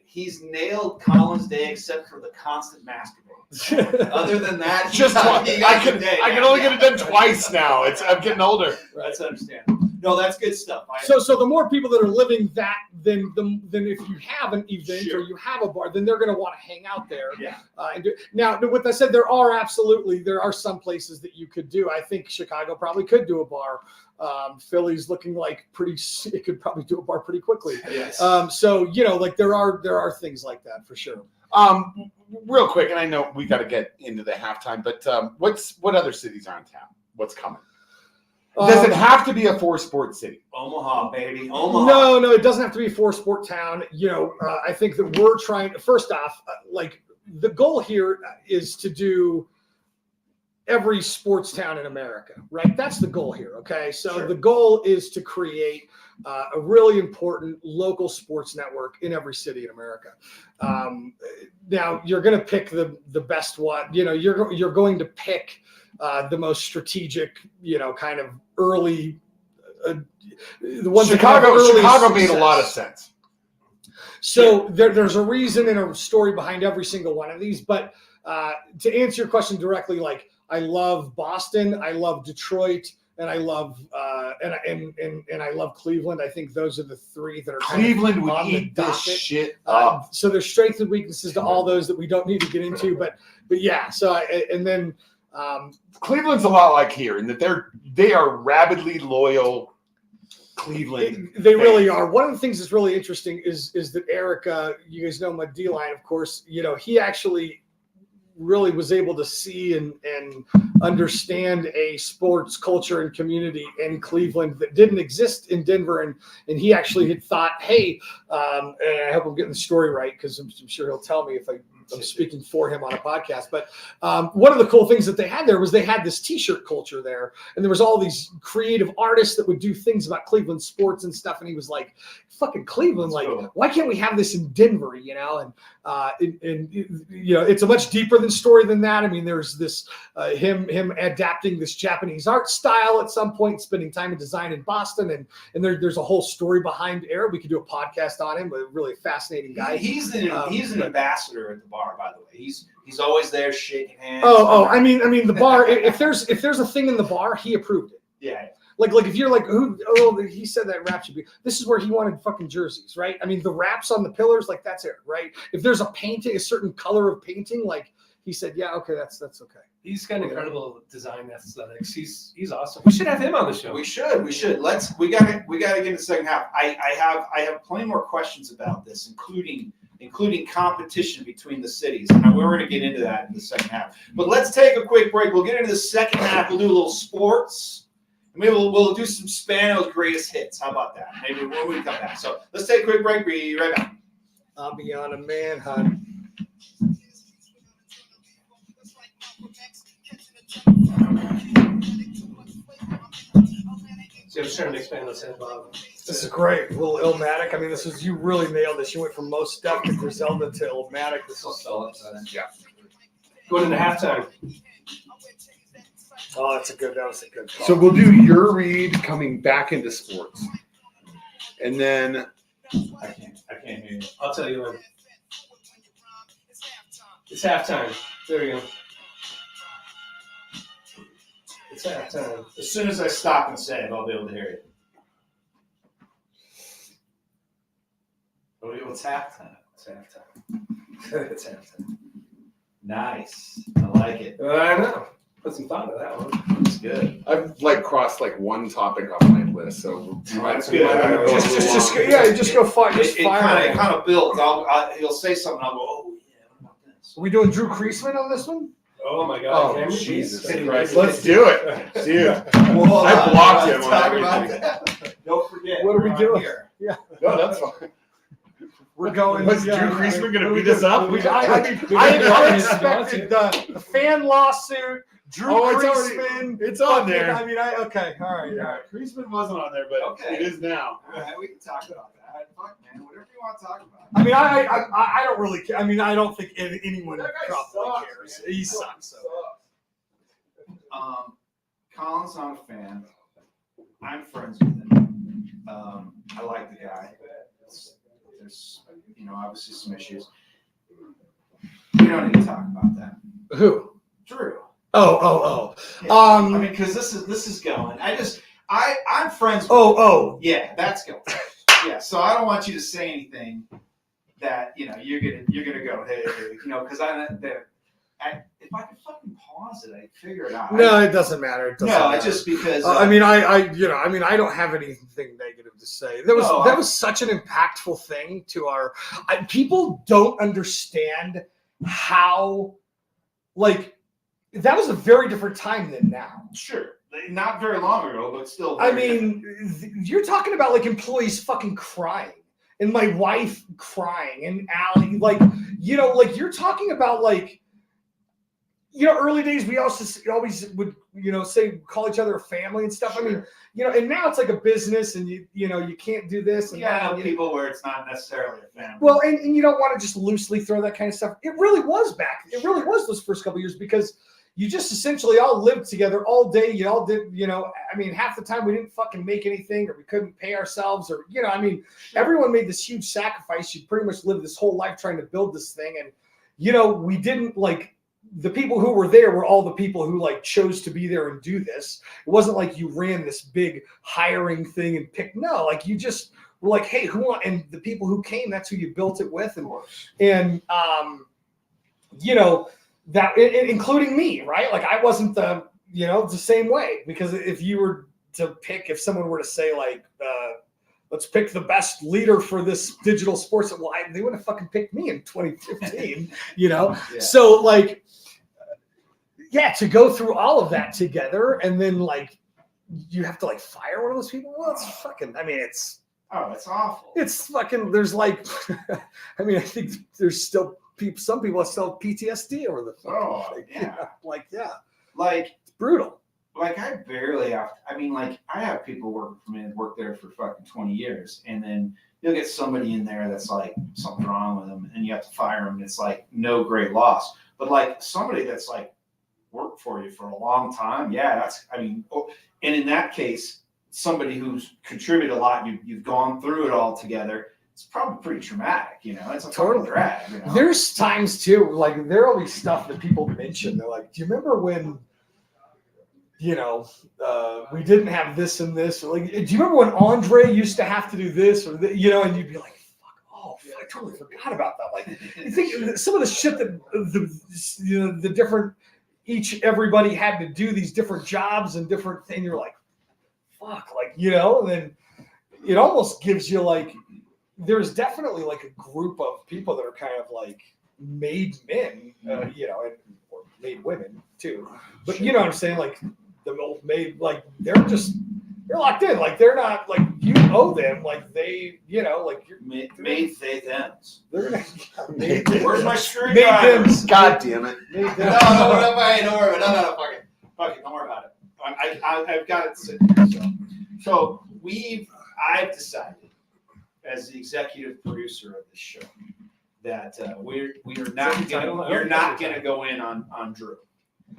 He's nailed Colin's day except for the constant masturbating. Other than that, Just twice. I can only get it done twice now. I'm getting older. That's understandable. No, that's good stuff. So the more people that are living that, then if you have an event Sure. or you have a bar, then they're going to want to hang out there. Yeah. Now, with that said, there are some places that you could do. I think Chicago probably could do a bar. Philly's looking like it could probably do a bar pretty quickly. Yes. There are things like that for sure. Real quick, and I know we got to get into the halftime, but what other cities are in town? What's coming? Does it have to be a 4-sport city? Omaha, baby. Omaha. No, it doesn't have to be a 4-sport town. I think that we're trying. First off, the goal here is to do every sports town in America, right? That's the goal here. Okay, so Sure. The goal is to create a really important local sports network in every city in America. Now you're going to pick the best one. You're going to pick the most strategic, kind of early. The ones Chicago made success. a lot of sense. So there's a reason and a story behind every single one of these. But to answer your question directly, I love Boston, I love Detroit, and I love and I love Cleveland. I think those are the three that are Cleveland would on the eat this docket. shit up. So there's strengths and weaknesses to all those that we don't need to get into. But yeah. So Cleveland's a lot like here in that they are rabidly loyal. Cleveland. They really are. One of the things that's really interesting is that Eric, you guys know my D-line, of course. He actually really was able to see and understand a sports culture and community in Cleveland that didn't exist in Denver. And he actually had thought, hey, and I hope I'm getting the story right because I'm sure he'll tell me if I'm speaking for him on a podcast. But one of the cool things that they had there was they had this T-shirt culture there. And there was all these creative artists that would do things about Cleveland sports and stuff. And he was like, fucking Cleveland, why can't we have this in Denver, And it's a much deeper story than that. I mean, there's this him adapting this Japanese art style at some point, spending time in design in Boston, and there's a whole story behind Eric. We could do a podcast on him, but a really fascinating guy. He's an ambassador at the bar, by the way. He's always there shaking hands. I mean the bar. if there's a thing in the bar, he approved it. Yeah. Like if you're like, he said that wrap should be. This is where he wanted fucking jerseys, right? I mean, the wraps on the pillars, that's it, right? If there's a painting, a certain color of painting, he said, yeah, okay, that's okay. He's got incredible design aesthetics. He's awesome. We should have him on the show. We should. We gotta get in the second half. I have plenty more questions about this, including competition between the cities. And we're going to get into that in the second half. But let's take a quick break. We'll get into the second half. We'll do a little sports. Maybe we'll do some Spano's greatest hits. How about that? Maybe when we come back. So let's take a quick break. Be right back. I'll be on a manhunt. So See, I was trying to expand this in. This is great. A little Illmatic. I mean, you really nailed this. You went from Most Def to Griselda to Illmatic. This is Going into halftime. Oh, that was a good call. So we'll do your read coming back into sports, and then I can't hear you. I'll tell you when. It's halftime. There we go. It's halftime. As soon as I stop and say it, I'll be able to hear you. What's halftime? It's halftime. It's halftime. Nice. I like it. I know. Put some thought into that one. It's good. I've crossed one topic off my list. So That's good. Just go fire. Just It fire. kind of builds. He'll say something. I'll go, oh yeah. What about this? Are we doing Drew Kreisman on this one? Oh my God. Oh, Cameron Jesus Diaz. Christ. Let's do it, dude. Well, I blocked him on talk about everything. that. Don't forget. What are we we're on doing? Here. No, that's fine. We're going. Was Drew Kreisman going to beat us up? I expected the fan lawsuit. Drew Oh, it's Kreisman. It's on there. I mean, okay, all right. Kreisman wasn't on there, but Okay. it is now. All right, we can talk about that. Fuck, man. Whatever you want to talk about. I mean, I don't really care. I mean, I don't think anyone That guy probably sucks, cares. man. He sucks. So. Colin's not a fan. I'm friends with him. I like the guy. There's, obviously some issues. We don't need to talk about that. Who? Drew. Oh. Yeah. I mean, because this is going. I'm friends with Oh. Yeah, that's going. Yeah, so I don't want you to say anything that you're gonna go, hey, because if I could fucking pause it, I'd figure it out. No, it doesn't matter. It doesn't No, matter. it's just because. I mean, I don't have anything negative to say. That was such an impactful thing to people don't understand how, that was a very different time than now. Sure, not very long ago, but still. I mean, you're talking about employees fucking crying and my wife crying and Allie, you're talking about early days we always would call each other a family and stuff. Sure. I mean, and now it's like a business and you can't do this and I know that. people where it's not necessarily a family. Well, and you don't want to just loosely throw that kind of stuff. It really was those first couple of years because you just essentially all lived together all day. You all did, half the time we didn't fucking make anything or we couldn't pay ourselves or, everyone made this huge sacrifice. You pretty much lived this whole life trying to build this thing. And, we didn't the people who were there were all the people who chose to be there and do this. It wasn't like you ran this big hiring thing and picked. No, you just were like, hey, and the people who came, that's who you built it with. And that including me, right? I wasn't the same way because if someone were to say let's pick the best leader for this digital sports, they would have fucking picked me in 2015, Yeah. So to go through all of that together and then you have to fire one of those people. Well, it's fucking, it's awful. It's fucking, there's I think there's still some people still have PTSD over the fucking thing. Yeah. It's brutal. I barely have. I have people work for me that work there for fucking 20 years, and then you'll get somebody in there that's something wrong with them, and you have to fire them. And it's no great loss, but somebody that's worked for you for a long time, and in that case, somebody who's contributed a lot, you've gone through it all together. It's probably pretty traumatic, It's a total drag. There's times too, there will be stuff that people mention. They're like, "Do you remember when?" We didn't have this and this. Do you remember when Andre used to have to do this or and you'd be like, fuck, I totally forgot about that. You think some of the shit that the different, everybody had to do these different jobs and different things. You're like, fuck, and then it almost gives you there's definitely a group of people that are kind of made men, and or made women too. But you know what I'm saying? The old maid, they're locked in. They're not you owe them. They, you're made faith ends. They're gonna. Where's my screwdriver? God damn it. No, don't worry about it. No, fuck it. Don't worry about it. I've got it sitting here. So, So I've decided, as the executive producer of this show, that we're not Is that the title? gonna, I you're don't not know. gonna go in on Drew.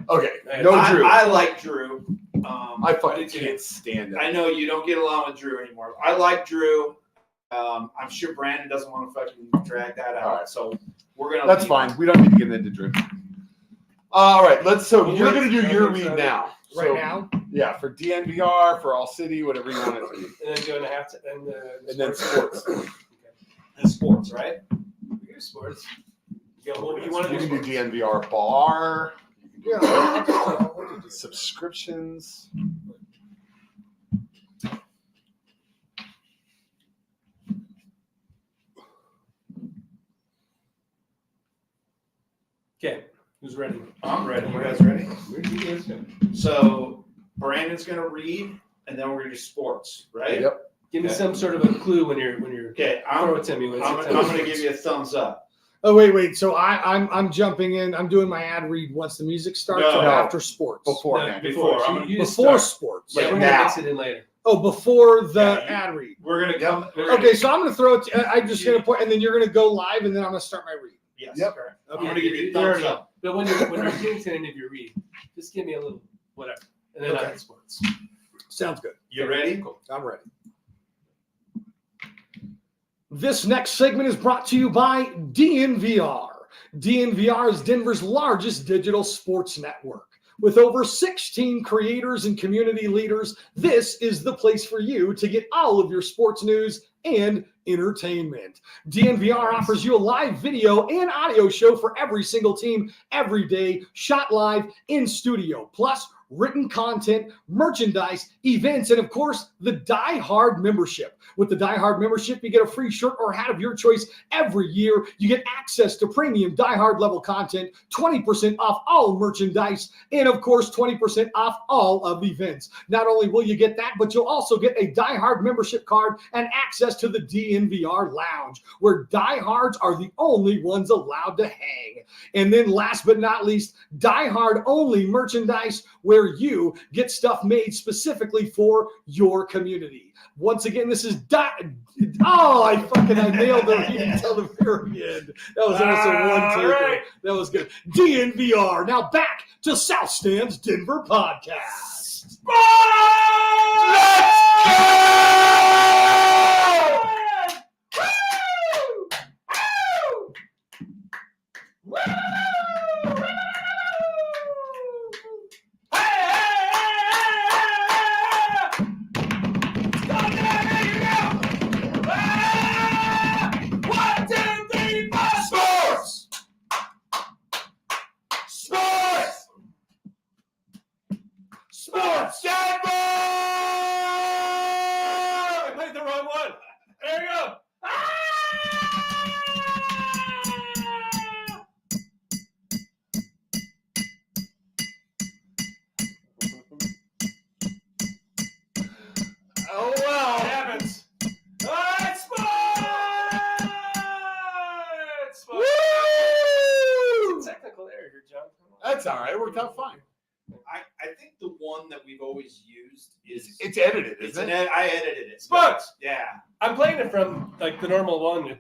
Okay, no Drew. I like Drew. I fucking can't stand it. I know you don't get along with Drew anymore. I like Drew. I'm sure Brandon doesn't want to fucking drag that out. All right. So we're gonna. That's leave fine. it. We don't need to get into Drew. All right, so Well, you're let's- gonna do your okay, read so- now. Right So, now, yeah, for DNVR, for All City, whatever you want it to be. And then go into half And then sports. And sports, right? We do sports. Yeah, what you want to You do? can do Sports. DNVR bar. yeah. I'll do Subscriptions. Okay, who's ready? I'm ready. You guys ready? Where do you guys go? So Brandon's gonna read, and then we're gonna do sports, right? Yep. Give me Okay. some sort of a clue when you're Okay, throw it to me. When it's I'm your gonna time. give you a thumbs up. Oh wait. So I'm jumping in. I'm doing my ad read once the music starts No. or No. after sports. Beforehand. Before. So you just Before start. sports. Like Yeah, we're now. gonna mix it in later. Oh, before the Yeah, you- ad read. We're gonna Yep. come. we're gonna- Okay, so I'm gonna throw it. I'm just gonna point, and then you're gonna go live, and then I'm gonna start my read. Yes. Yep. Correct. Okay. I'm gonna give you a There thumbs we go. up. But when you're getting to the end of your read, just give me a little whatever, and then Okay. on sports. Sounds good. You ready? Cool. I'm ready. This next segment is brought to you by DNVR. DNVR is Denver's largest digital sports network. With over 16 creators and community leaders, this is the place for you to get all of your sports news and entertainment. DNVR offers you a live video and audio show for every single team every day, shot live in studio, plus written content, merchandise, events, and of course, the Die Hard membership. With the Die Hard membership, you get a free shirt or hat of your choice every year. You get access to premium Die Hard level content, 20% off all merchandise, and of course, 20% off all of events. Not only will you get that, but you'll also get a Die Hard membership card and access to the DNVR lounge, where Die Hards are the only ones allowed to hang. And then last but not least, Die Hard only merchandise, where you get stuff made specifically for your community. Once again, this is I nailed the reading until the very end. That was almost a one taker. right. That was good. DNVR. Now back to South Stands Denver podcast. Sports! Sports! Sports! Denver! I played the wrong one. There you go. Oh It well. happens. All right, sports. Woo! Technical error here, John. That's all right. It worked out fine. I think the one that we've always used is It's edited, it's isn't an it? I edited it. Sports. Yeah. I'm playing it from like the normal one.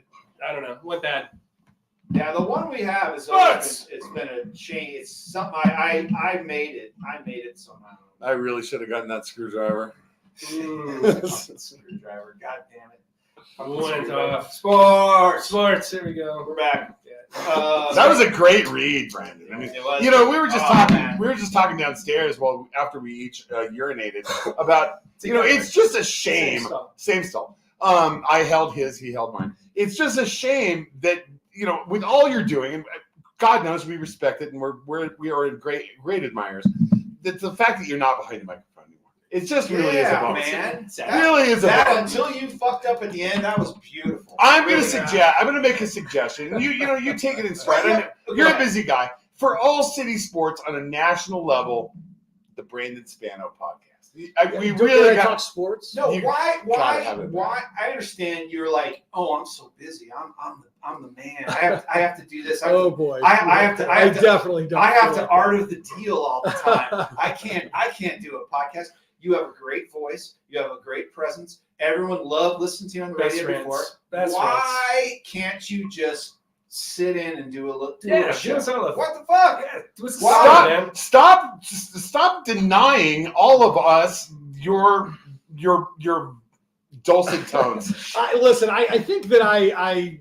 I don't know. Went bad. Yeah, the one we have is Sports! it's been a change. It's something I made it. I made it somehow. I really should have gotten that screwdriver. Fucking screwdriver. God damn it. Fucking Went screwdriver. off. Sports. Sports. Here we go. We're back. That was a great read, Brandon. I mean, It was. you know, we were just Oh, talking. man. We were just talking downstairs while after we each urinated about. You know, it's just a shame. Same stuff. I held his. He held mine. It's just a shame that with all you're doing, and God knows we respect it, and we are great admirers. That the fact that you're not behind the microphone anymore, it just really is a Yeah, bummer. man. It really is a That bummer. until you fucked up at the end, that was beautiful. I'm going to Really. suggest. I'm going to make a suggestion. You take it in stride. I know you're a busy guy. For all city sports on a national level, the Brandon Spano podcast. We really got. talk sports. No, You why? gotta have it, I understand you're like, oh, I'm so busy. I'm the man. I have to do this. Oh boy. I have to- I definitely don't. I have feel to like art of the deal all the time. I can't do a podcast. You have a great voice. You have a great presence. Everyone loved listening to you on the Best radio before. friends. Best Why can't you just sit in and do a little Yeah, show? do us all a- What the fuck? Yeah, do us a Wow. solid, man. Stop denying all of us your dulcet tones. Listen, I think that I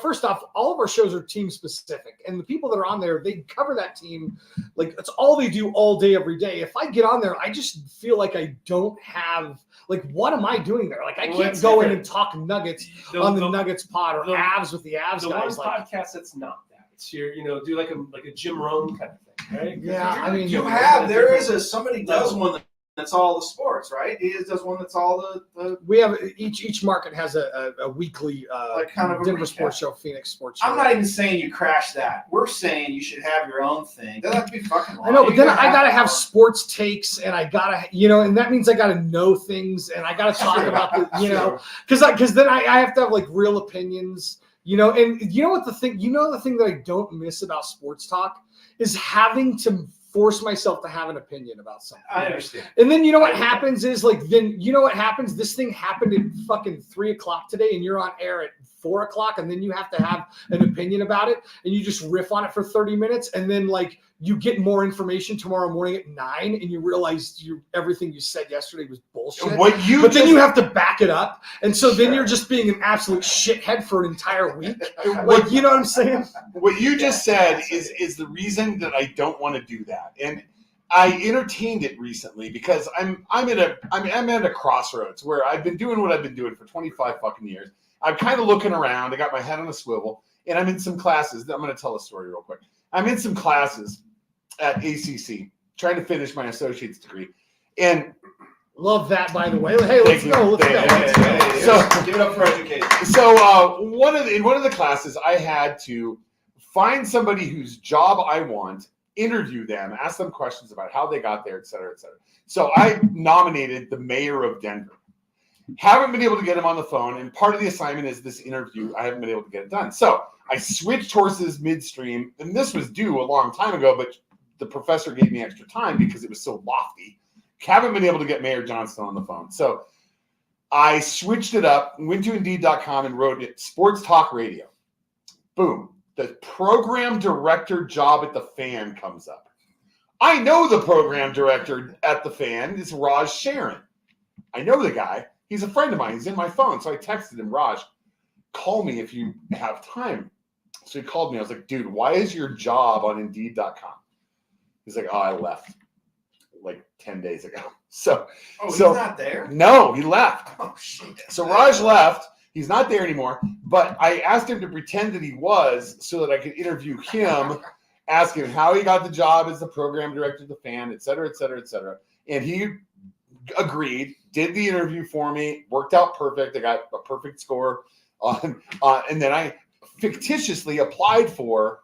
first off, all of our shows are team specific, and the people that are on there, they cover that team. Like, that's all they do all day, every day. If I get on there, I just feel like I don't have, like, what am I doing there? Like, I Well, can't it's go in different. and talk Nuggets The- on the the- Nuggets pod or the- Avs with the Avs The guys. one Like, podcast that's not that. It's your, do like a Jim Rome kind of thing, right? Yeah, I mean, There is somebody does one that's all the sports, right? He does one that's all the we have each market has a weekly Like kind of a Denver recap. Sports Show, Phoenix Sports Show. I'm not even saying you crash that. We're saying you should have your own thing. Doesn't have to be fucking long. I know, but You then can I gotta have more. sports takes, and I gotta, and that means I gotta know things, and I gotta talk about the, because then I have to have like real opinions, and the thing that I don't miss about sports talk is having to force myself to have an opinion about something. I understand. And then what happens is what happens? This thing happened at fucking 3:00 today, and you're on air at 4:00, and then you have to have an opinion about it, and you just riff on it for 30 minutes, and then you get more information tomorrow morning at 9, and you realize everything you said yesterday was bullshit. But then you have to back it up, and so then you're just being an absolute shithead for an entire week. Like, you know what I'm saying? What you just said is the reason that I don't want to do that, and I entertained it recently because I'm at a crossroads where I've been doing what I've been doing for 25 fucking years. I'm kind of looking around. I got my head on a swivel, and I'm in some classes. I'm going to tell a story real quick. I'm in some classes at ACC trying to finish my associate's degree, and Love that, by the way. Hey, let's go. Let's go. So give it up for education. So in one of the classes, I had to find somebody whose job I want, interview them, ask them questions about how they got there, et cetera, et cetera. So I nominated the mayor of Denver. Haven't been able to get him on the phone, and part of the assignment is this interview. I haven't been able to get it done. So I switched horses midstream, and this was due a long time ago, but the professor gave me extra time because it was so lofty. Haven't been able to get Mayor Johnston on the phone. So I switched it up, went to Indeed.com and wrote it, Sports Talk Radio. Boom. The program director job at the Fan comes up. I know the program director at the Fan is Raj Sharon. I know the guy. He's a friend of mine. He's in my phone. So I texted him, Raj, call me if you have time. So he called me. I was like, dude, why is your job on Indeed.com? He's like, oh, I left like 10 days ago. So He's not there? No, he left. Oh, shit. So Raj left. He's not there anymore. But I asked him to pretend that he was so that I could interview him, ask him how he got the job as the program director of the Fan, et cetera, et cetera, et cetera. And he agreed, did the interview for me, worked out perfect. I got a perfect score on and then I fictitiously applied for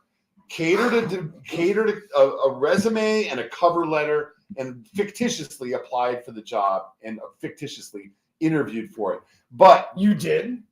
catered a resume and a cover letter, and fictitiously applied for the job and fictitiously interviewed for it. But You did?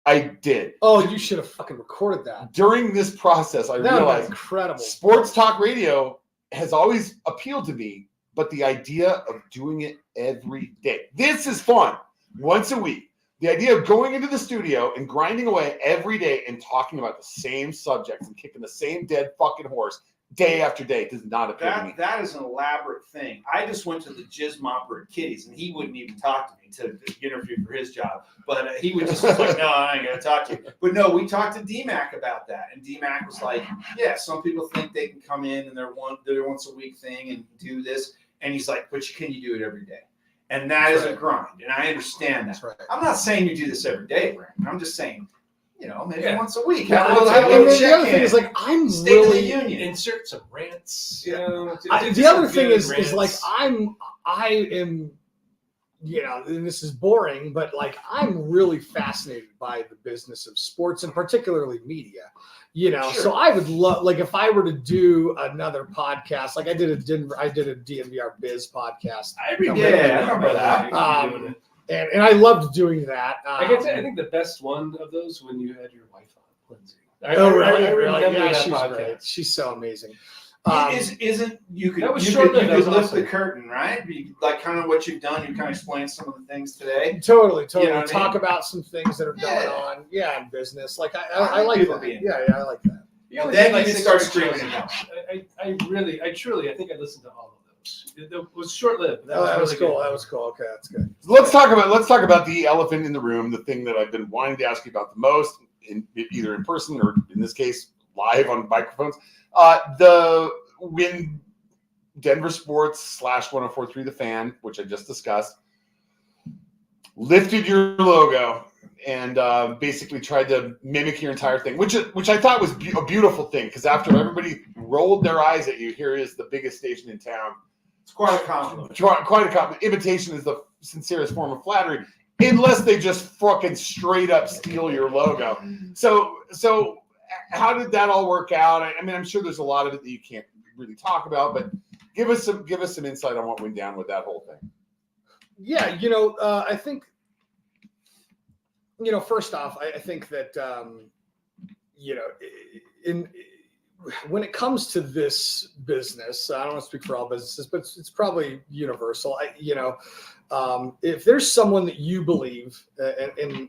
I did. Oh, you should have fucking recorded that. During this process, I That would be realized incredible. sports talk radio has always appealed to me, but the idea of doing it every day. This is fun. Once a week. The idea of going into the studio and grinding away every day and talking about the same subjects and kicking the same dead fucking horse day after day does not appeal to me. That is an elaborate thing. I just went to the jizz mopper at Kitty's, and he wouldn't even talk to me to interview for his job. But he would just was like, no, I ain't gonna talk to you. But no, we talked to DMAC about that, and DMAC was like, yeah, some people think they can come in and their once a week thing and do this, and he's like, but can you do it every day? And that is a grind, and I understand that. That's right. I'm not saying you do this every day, Brandon. I'm just saying, maybe Yeah. once a week. Yeah, Have a little and then the other check-in. thing is, like, I'm State of the really. Union. Insert some rants. The other thing is like I am, and this is boring, but like I'm really fascinated by the business of sports and particularly media. Sure. So I would love, like, if I were to do another podcast, like I did a DNVR Biz podcast. I remember that. And I loved doing that. I think the best one of those when you had your wife on, Lindsay. I remember really? that Yeah, she's podcast. great. She's so amazing. Isn't you could That was you short-lived, could, that you was could lift awesome. the curtain, right? Like kind of what you've done. You kind of explained some of the things today. Totally. You know what I Talk mean? about some things that are going Yeah. on. Yeah, in business. Like I I like like people that. being- Yeah, I like that. You only Then did, like, you can 6 start or 8 screaming shows. it I truly, I think I listened to all of those. It was short-lived. But That was really cool. good. That was cool. Okay, that's good. Let's talk about the elephant in the room, the thing that I've been wanting to ask you about the most, either in person or in this case live on microphones. When Denver Sports / 104.3 The Fan, which I just discussed, lifted your logo and basically tried to mimic your entire thing, which I thought was a beautiful thing, because after everybody rolled their eyes at you, here is the biggest station in town. It's quite a compliment. Quite a compliment. Imitation is the sincerest form of flattery, unless they just fucking straight up steal your logo. So how did that all work out? I mean, I'm sure there's a lot of it that you can't really talk about, but give us some insight on what went down with that whole thing. Yeah, I think, first off, I think that, when it comes to this business, I don't want to speak for all businesses, but it's probably universal. If there's someone that you believe, and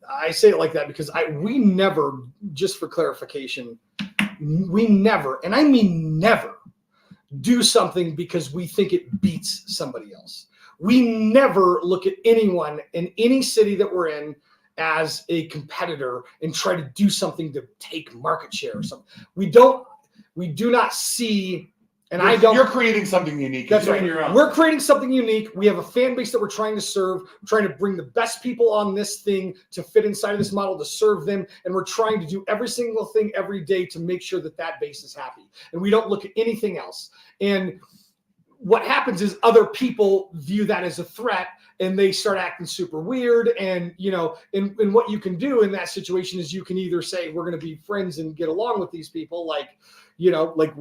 I say it like that because we never, just for clarification, we never, and I mean never, do something because we think it beats somebody else. We never look at anyone in any city that we're in as a competitor and try to do something to take market share or something. We do not see, and You're creating something unique. That's Doing right. your own. We're creating something unique. We have a fan base that we're trying to serve, trying to bring the best people on this thing to fit inside of this model to serve them. And we're trying to do every single thing every day to make sure that base is happy. And we don't look at anything else. And what happens is other people view that as a threat and they start acting super weird. And, and what you can do in that situation is you can either say, we're going to be friends and get along with these people. Like we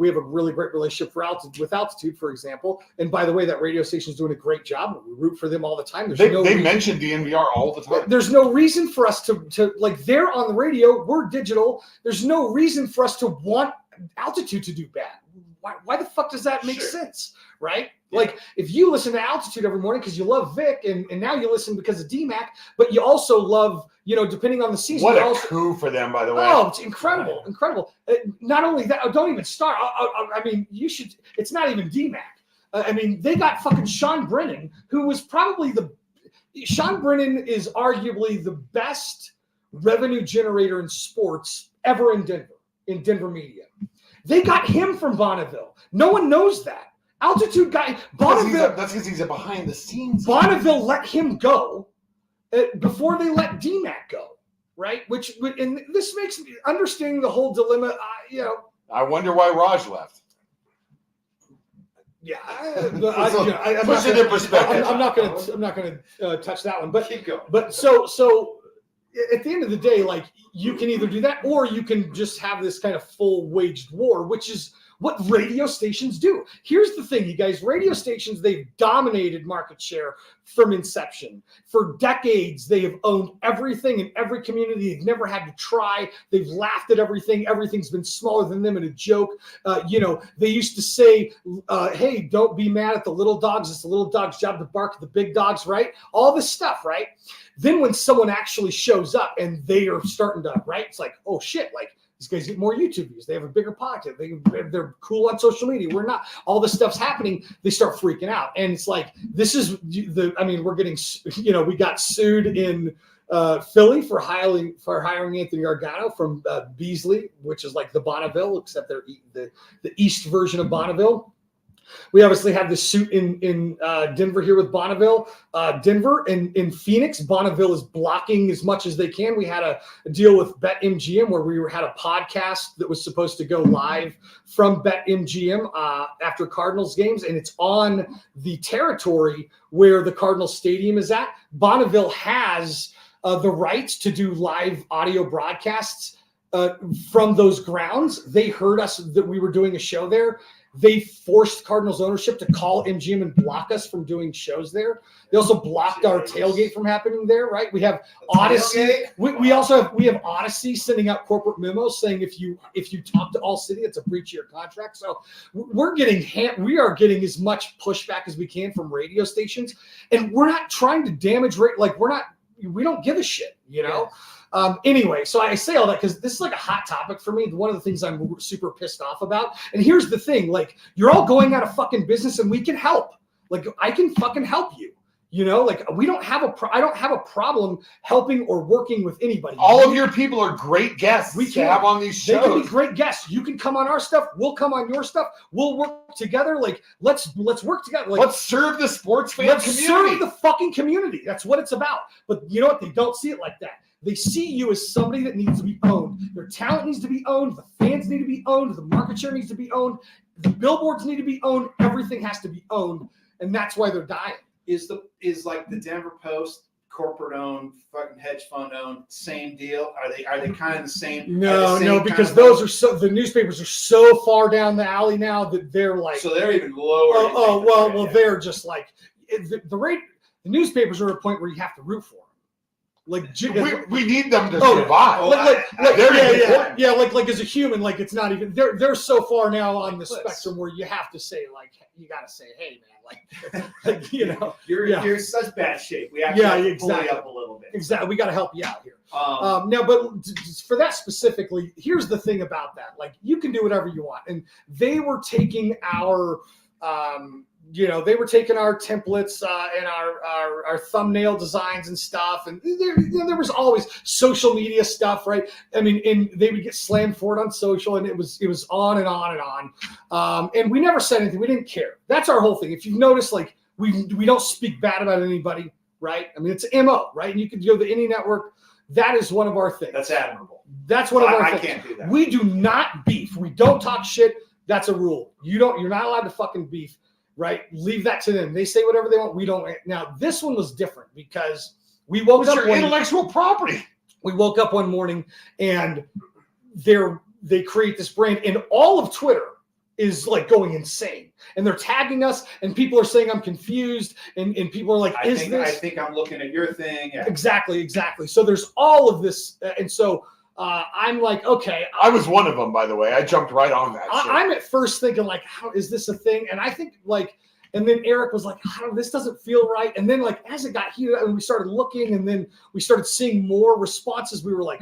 have a really great relationship with Altitude, for example. And by the way, that radio station is doing a great job. We root for them all the time. They mention DNVR all the time. There's no reason for us to like, they're on the radio, we're digital. There's no reason for us to want Altitude to do bad. Why the fuck does that make sense? Right? Yeah. Like if you listen to Altitude every morning because you love Vic and now you listen because of DMAC, but you also love, depending on the season. What a coup for them, by the way. Oh, it's incredible. Incredible. Not only that, don't even start. I mean, you should, it's not even DMAC. They got fucking Sean Brennan, who was probably Sean Brennan is arguably the best revenue generator in sports ever in Denver media. They got him from Bonneville. No one knows that. Altitude guy, Bonneville. That's because he's a behind the scenes. Bonneville let him go before they let DMAC go, right? And this makes me understanding the whole dilemma. I wonder why Raj left. Yeah, Push it in perspective. I'm not going to touch that one, but Keep going. But so at the end of the day, like you can either do that or you can just have this kind of full waged war, which is what radio stations do. Here's the thing, you guys, radio stations, they've dominated market share from inception. For decades, they have owned everything in every community. They've never had to try. They've laughed at everything. Everything's been smaller than them in a joke. They used to say, hey, don't be mad at the little dogs. It's the little dog's job to bark at the big dogs, right? All this stuff, right? Then when someone actually shows up and they are starting to, right? It's like, oh shit, like, these guys get more YouTube views. They have a bigger pocket. They're cool on social media. We're not. All this stuff's happening. They start freaking out. And it's like, this is we're getting, we got sued in Philly for hiring Anthony Gargano from Beasley, which is like the Bonneville, except they're the East version of Bonneville. We obviously have the suit in Denver here with Bonneville. Denver and in Phoenix, Bonneville is blocking as much as they can. We had a deal with BetMGM where we had a podcast that was supposed to go live from BetMGM after Cardinals games, and it's on the territory where the Cardinals Stadium is at. Bonneville has the rights to do live audio broadcasts from those grounds. They heard us that we were doing a show there. They forced Cardinals ownership to call MGM and block us from doing shows there. They also blocked our tailgate from happening there, right? We have Odyssey. We also have Odyssey sending out corporate memos saying if you talk to All City, it's a breach of your contract. So we are getting as much pushback as we can from radio stations, and we're not trying to damage we don't give a shit, you know. Anyway, so I say all that because this is like a hot topic for me. One of the things I'm super pissed off about. And here's the thing, like, you're all going out of fucking business and we can help. Like, I can fucking help you. You know, like, I don't have a problem helping or working with anybody. All of your people are great guests to have on these shows. They can be great guests. You can come on our stuff. We'll come on your stuff. We'll work together. Like, let's work together. Like, let's serve the sports fan community. Serve the fucking community. That's what it's about. But you know what? They don't see it like that. They see you as somebody that needs to be owned. Their talent needs to be owned. The fans need to be owned. The market share needs to be owned. The billboards need to be owned. Everything has to be owned. And that's why they're dying. Is like the Denver Post corporate owned, fucking hedge fund owned, same deal? Are they kind of the same? No, because the newspapers are so far down the alley now that they're like, so they're even lower. Well, they're just like the newspapers are at a point where you have to root for them. Like, we need them to survive. Like as a human, like, it's not even they're so far now on the spectrum where you have to say, like, you got to say, hey man, like you know, you're in such bad shape. We have to pull you up a little bit. Exactly, we got to help you out here. Now, but for that specifically, here's the thing about that: like, you can do whatever you want, and they were taking our. They were taking our templates and our thumbnail designs and stuff, and there was always social media stuff, right? I mean, and they would get slammed for it on social, and it was on and on and on. And we never said anything. We didn't care. That's our whole thing. If you've noticed, like, we don't speak bad about anybody, right? I mean, it's MO, right? And you could go to any network. That is one of our things. That's admirable. That's one of our things. I can't do that. We do not beef. We don't talk shit. That's a rule. You're not allowed to fucking beef. Right, leave that to them. They say whatever they want. We don't. Now, this one was different because we woke up. Intellectual property. We woke up one morning and they create this brand, and all of Twitter is like going insane, and they're tagging us, and people are saying I'm confused, and people are like, I think I'm looking at your thing. Yeah. Exactly. So there's all of this, and so. I'm like, okay. I was one of them, by the way. I jumped right on that. I'm at first thinking, like, how is this a thing? And I think, like, and then Eric was like, this doesn't feel right. And then, like, as it got heated and we started looking, and then we started seeing more responses, we were like,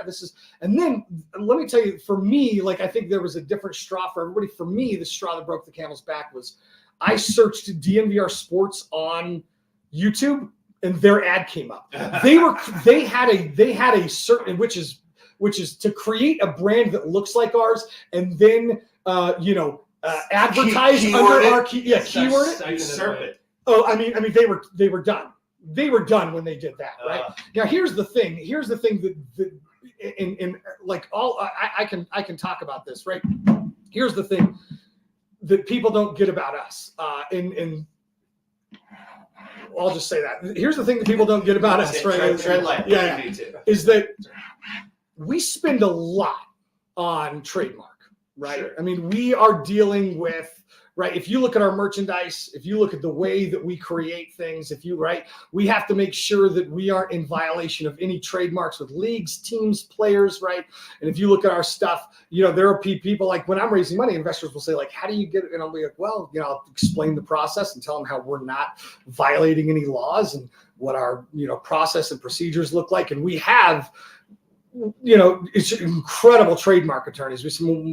this is. And then let me tell you, for me, like, I think there was a different straw for everybody. For me, the straw that broke the camel's back was I searched DNVR Sports on YouTube, and their ad came up. They had a certain, which is to create a brand that looks like ours, and then advertise under our keyword it. Usurp it. Oh, I mean, they were done. They were done when they did that, right? Now, here's the thing that in like all I can talk about this, right? Here's the thing that people don't get about us, and I'll just say that. Here's the thing that people don't get about us, right? Tread light. Yeah. Is that we spend a lot on trademark, right? Sure. I mean, we are dealing with, right? If you look at our merchandise, if you look at the way that we create things, we have to make sure that we aren't in violation of any trademarks with leagues, teams, players, right? And if you look at our stuff, there are people like, when I'm raising money, investors will say, like, how do you get it? And I'll be like, well, I'll explain the process and tell them how we're not violating any laws and what our, process and procedures look like. And we have, it's incredible trademark attorneys. We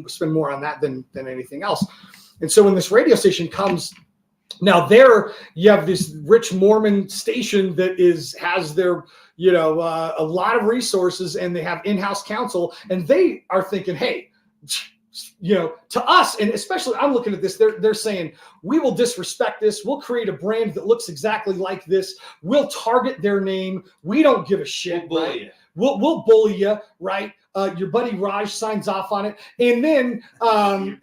spend more on that than anything else. And so when this radio station comes, now you have this rich Mormon station that has their, a lot of resources, and they have in-house counsel, and they are thinking, hey, to us, and especially I'm looking at this, they're saying, we will disrespect this. We'll create a brand that looks exactly like this. We'll target their name. We don't give a shit. We'll bully you. We'll bully you, right? Your buddy Raj signs off on it, and then then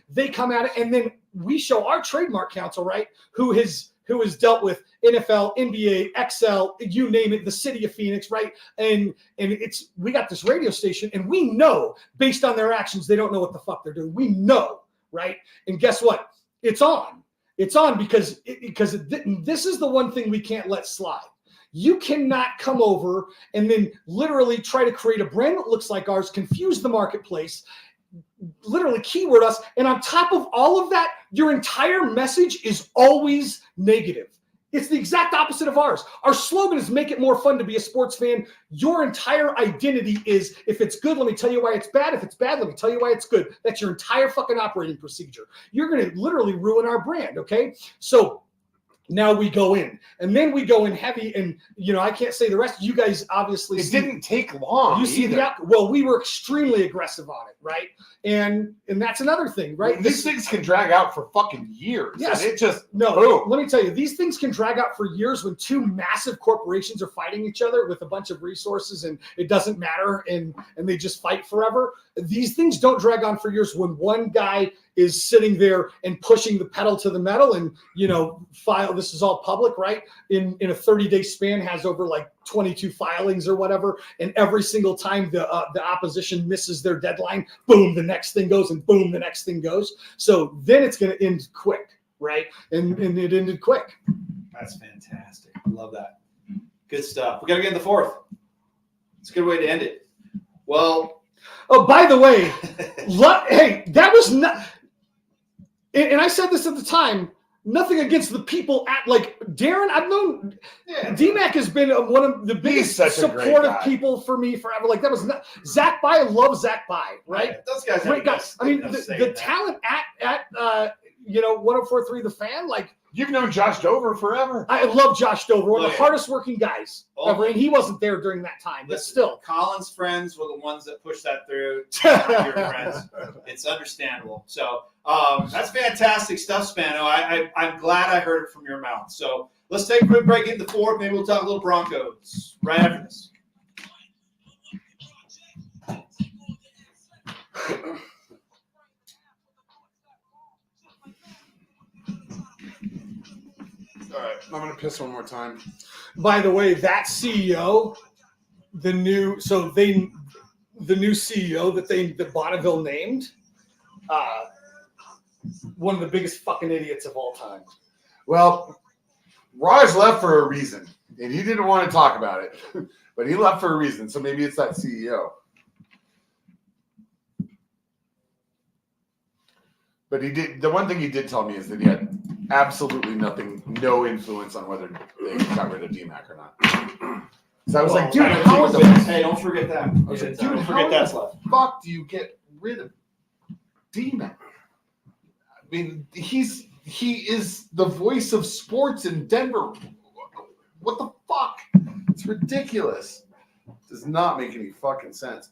they come at it, and then we show our trademark counsel, right, who has who has dealt with NFL, NBA, XL, you name it, the city of Phoenix, right? And we got this radio station, and we know based on their actions, they don't know what the fuck they're doing. We know, right? And guess what? It's on. It's on because this is the one thing we can't let slide. You cannot come over and then literally try to create a brand that looks like ours, confuse the marketplace, literally keyword us. And on top of all of that, your entire message is always negative. It's the exact opposite of ours. Our slogan is make it more fun to be a sports fan. Your entire identity is, if it's good, let me tell you why it's bad. If it's bad, let me tell you why it's good. That's your entire fucking operating procedure. You're going to literally ruin our brand, okay? So now we go in, and then we go in heavy, and I can't say the rest. You guys obviously didn't take long. You see well, we were extremely aggressive on it, right? And that's another thing, right? These things can drag out for fucking years. Yes. And it just No, let me tell you, these things can drag out for years when two massive corporations are fighting each other with a bunch of resources, and it doesn't matter, and they just fight forever. These things don't drag on for years when one guy is sitting there and pushing the pedal to the metal, and this is all public, right? In a 30-day span has over like 22 filings or whatever, and every single time the opposition misses their deadline, boom, the next thing goes, and boom, the next thing goes. So then it's going to end quick, right? And it ended quick. That's fantastic. I love that. Good stuff. We got to get in the fourth. It's a good way to end it. Well, oh, by the way, hey, that was not. And I said this at the time. Nothing against the people at Darren. I've known DMAC has been one of the biggest supportive people for me forever. Like that was not Zach Bai. I love Zach Bai, right? Yeah, those guys, great guys. I mean, the talent at 104.3 The Fan, like. You've known Josh Dover forever. I love Josh Dover, one of the hardest working guys ever, and he wasn't there during that time, but still. Colin's friends were the ones that pushed that through. Your friends. It's understandable. So that's fantastic stuff, Spano. I'm glad I heard it from your mouth. So let's take a quick break, get in the fourth. Maybe we'll talk a little Broncos right after this. All right, I'm gonna piss one more time. By the way, that CEO, the new CEO that Bonneville named, one of the biggest fucking idiots of all time. Well, Raj left for a reason, and he didn't want to talk about it, but he left for a reason. So maybe it's that CEO. But he did. The one thing he did tell me is that he had absolutely no influence on whether they got rid of DMAC or not. So I was like, dude, how in the hey, don't forget that. I was like, dude, don't how forget in that the stuff. fuck do you get rid of DMAC? I mean, he is the voice of sports in Denver. What the fuck? It's ridiculous. It does not make any fucking sense.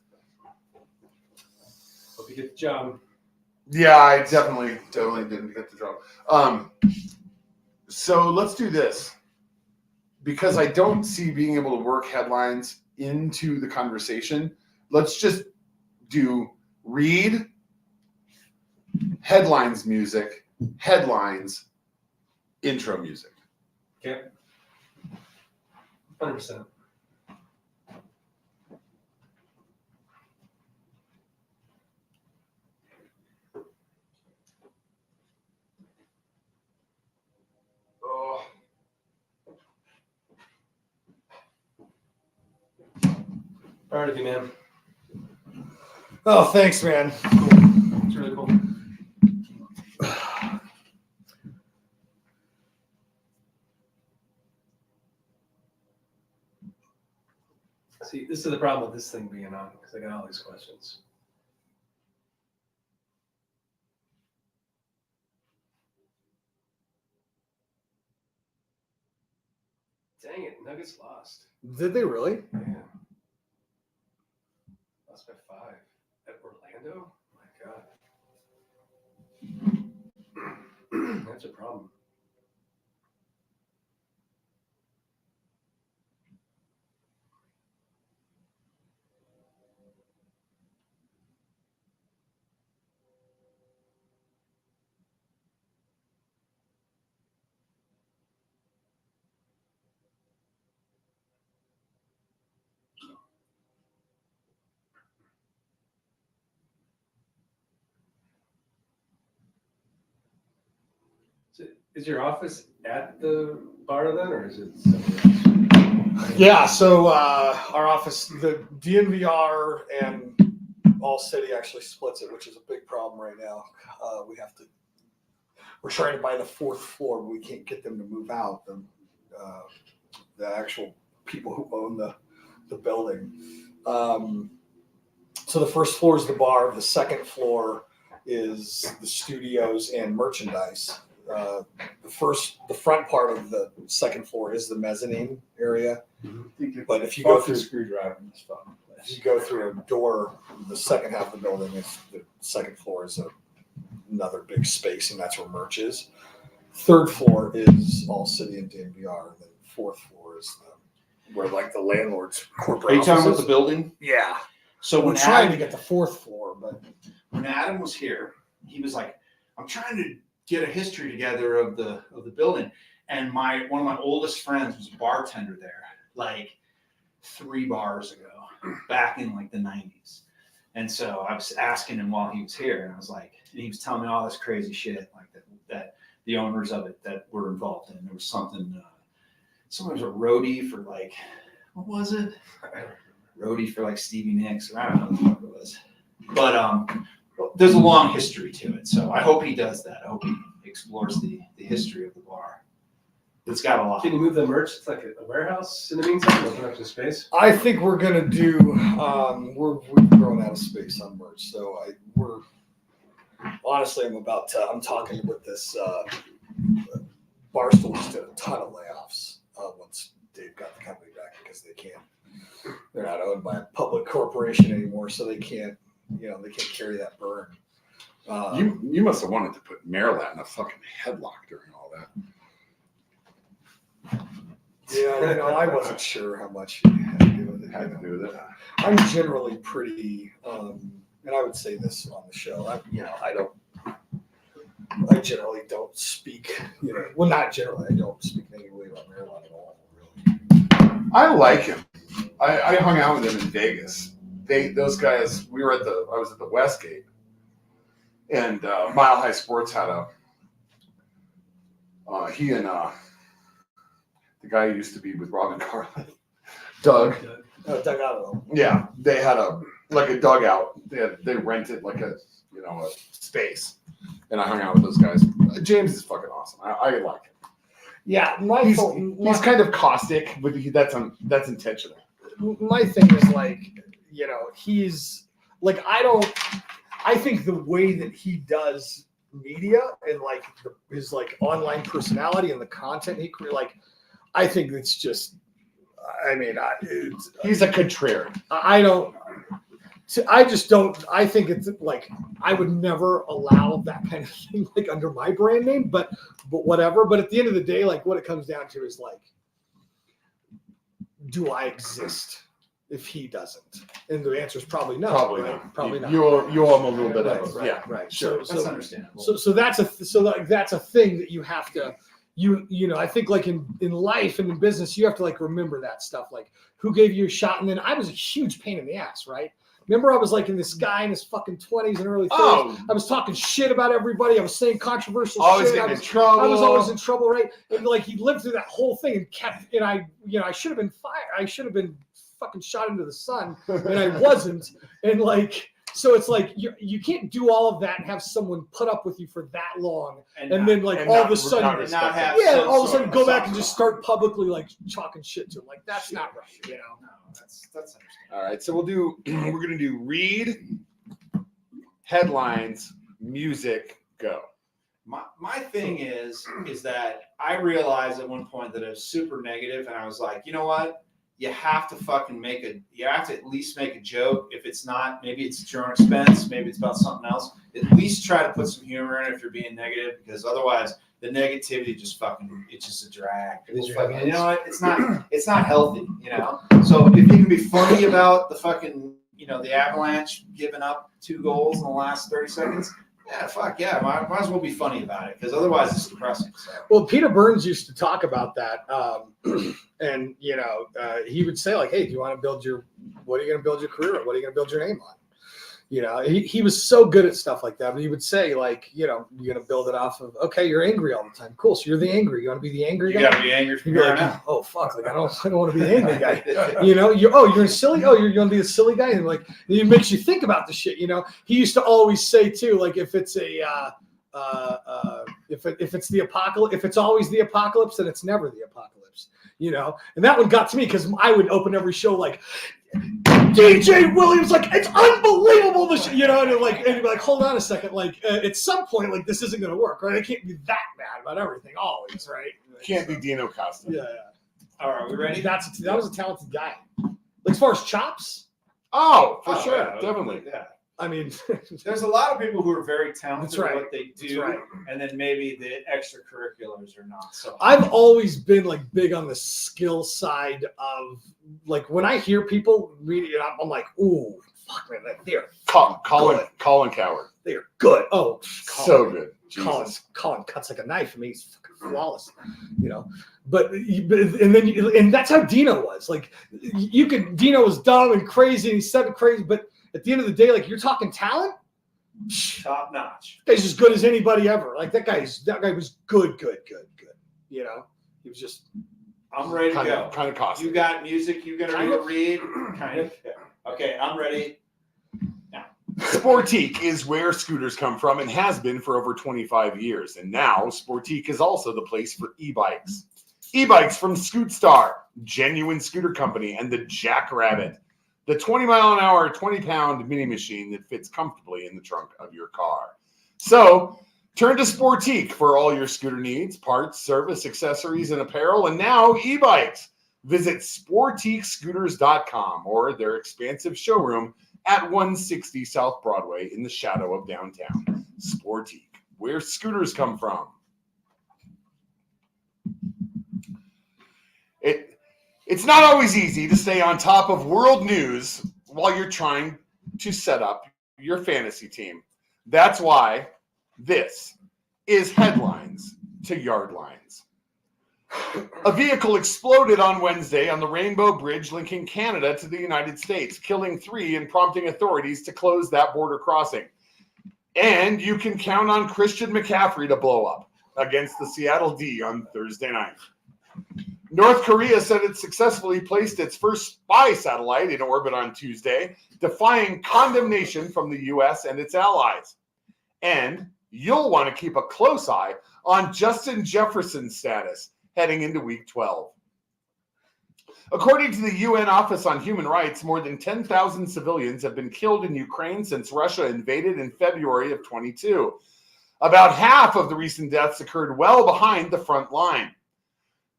Hope you get the job. Yeah, I definitely didn't get the job. So let's do this. Because I don't see being able to work headlines into the conversation, let's just do read, headlines music, headlines, intro music. Okay. 100%. Oh. Proud of you, man. Oh, thanks, man. Cool. It's really cool. See, this is the problem with this thing being on, because I got all these questions. Dang it, Nuggets lost. Did they really? Yeah. Lost by 5 at Orlando? My God. That's a problem. Is your office at the bar then, or is it somewhere else? Yeah, so our office, the DNVR and All City actually splits it, which is a big problem right now. We're trying to buy the 4th floor, but we can't get them to move out. The actual people who own the building. So the 1st floor is the bar. The 2nd floor is the studios and merchandise. The front part of the 2nd floor is the mezzanine area. But if you go through screwdriver in this phone. If you go through a door, the second half of the building is the 2nd floor is another big space, and that's where merch is. 3rd floor is All City and DNVR, and then 4th floor is where like the landlord's corporate. Are you talking about offices. the building? Yeah. So We're when trying to Adam, get the 4th floor, but when Adam was here, he was like, "I'm trying to get a history together of the building," and one of my oldest friends was a bartender there, like 3 bars ago, back in like the 90s. And so I was asking him while he was here, and I was like, and he was telling me all this crazy shit, like that the owners of it that were involved in. There was something, someone was a roadie for like, what was it? Roadie for like Stevie Nicks, or I don't know what the fuck it was. But there's a long history to it, so I hope he does that. I hope he explores the history of the bar. It's got a lot. Can you move the merch? It's like a warehouse in the meantime, open up the space. I think we're gonna do. We've grown out of space on merch, so we're honestly. I'm talking with this Barstool just did a ton of layoffs once Dave got the company back because they're not owned by a public corporation anymore, so they can't carry that burn. You must have wanted to put Maryland in a fucking headlock during all that. Yeah, I wasn't sure how much you had to do with it. Had to do with it. I'm generally pretty, and I would say this on the show. I generally don't speak. Well, not generally. I don't speak negatively about Maryland at all. Really. I like him. I hung out with him in Vegas. Those guys. I was at the Westgate, and Mile High Sports had he and the guy who used to be with Robin Carlin, Doug. Doug Otto. Yeah, they had a dugout. They rented like a space, and I hung out with those guys. James is fucking awesome. I like him. Yeah, He's kind of caustic, but that's intentional. my thing is he's like I think the way that he does media and his online personality and the content he creates, I think it's just, He's a contrarian. I just don't. I think it's I would never allow that kind of thing under my brand name, but whatever. But at the end of the day, what it comes down to is do I exist if he doesn't? And the answer is probably no. Probably right? not. Probably not. You owe him a little bit Right, of right, yeah. right. Sure. That's understandable. So that's a thing that you have to. I think in life and in business, you have to remember that stuff. Who gave you a shot? And then I was a huge pain in the ass, right? Remember, I was in this guy in his fucking 20s and early 30s. Oh. I was talking shit about everybody. I was saying controversial Always shit. getting in trouble. I was always in trouble, right? And he lived through that whole thing and I should have been fired. I should have been fucking shot into the sun, and I wasn't. And so it's you can't do all of that and have someone put up with you for that long, and then all of a sudden, not have all of a sudden go back and some just start publicly chalking shit to him. That's not right, No, that's understandable. All right, so we're gonna do read, headlines, music, go. My thing is that I realized at one point that it was super negative, and I was like, you know what? You have to at least make a joke. If it's not, maybe it's at your own expense, maybe it's about something else. At least try to put some humor in it if you're being negative, because otherwise the negativity it's just a drag. You know what? It's not healthy, So if you can be funny about the fucking, the Avalanche giving up 2 goals in the last 30 seconds, yeah, fuck yeah. Might as well be funny about it, because otherwise it's depressing. So. Well, Peter Burns used to talk about that. And, he would say hey, do you want to what are you going to build your career on? What are you going to build your name on? You know, he was so good at stuff like that. But he would say, like, you know, you're going to build it off of, okay, you're angry all the time. Cool. So you're the angry. You want to be the angry You guy? got to be angry from You're here like, on out. oh, fuck. Like, I don't want to be the angry guy. You know, you're silly. Oh, you're going to be the silly guy. And like, it makes you think about the shit. You know, he used to always say too, like, if it's a, if it's the apocalypse, if it's always the apocalypse, then it's never the apocalypse. You know, and that one got to me because I would open every show like, DJ Williams, like, it's unbelievable, this, you know, and you'd be like, hold on a second, like, at some point, like, this isn't going to work, right? I can't be that mad about everything always, right? Can't be Dino Costa. Yeah. All right, we ready? That was a talented guy. Like, as far as chops, Oh, for sure, yeah, definitely. Yeah. I mean, There's a lot of people who are very talented That's right. at what they That's do, right. and then maybe the extracurriculars are not. So I've always been like big on the skill side of, like, when I hear people read it, I'm like, ooh, fuck, man, they're Colin Coward. they're good. Oh, So good. Jesus. Colin cuts like a knife. I mean, he's fucking flawless, you know. But and that's how Dino was. Like, Dino was dumb and crazy, and he said crazy. But at the end of the day, like, you're talking talent, top notch. that guy's as good as anybody ever. Like, that guy was good. You know, he was just. I'm ready to go. Kind of costly. You got music you're Kind gonna of. read? Kind of. Yeah. Okay, I'm ready. Sportique is where scooters come from and has been for over 25 years. And now Sportique is also the place for e-bikes. E-bikes from Scootstar, genuine scooter company, and the Jackrabbit, the 20-mile-an-hour, 20-pound mini machine that fits comfortably in the trunk of your car. So turn to Sportique for all your scooter needs, parts, service, accessories, and apparel, and now e-bikes. Visit SportiqueScooters.com or their expansive showroom at 160 South Broadway in the shadow of downtown. Sportique, where scooters come from. It's not always easy to stay on top of world news while you're trying to set up your fantasy team. That's why this is Headlines to Yardlines. A vehicle exploded on Wednesday on the Rainbow Bridge linking Canada to the United States, killing 3 and prompting authorities to close that border crossing. And you can count on Christian McCaffrey to blow up against the Seattle D on Thursday night. North Korea said it successfully placed its first spy satellite in orbit on Tuesday, defying condemnation from the U.S. and its allies. And you'll want to keep a close eye on Justin Jefferson's status heading into Week 12. According to the UN Office on Human Rights, more than 10,000 civilians have been killed in Ukraine since Russia invaded in February of 22. About half of the recent deaths occurred well behind the front line.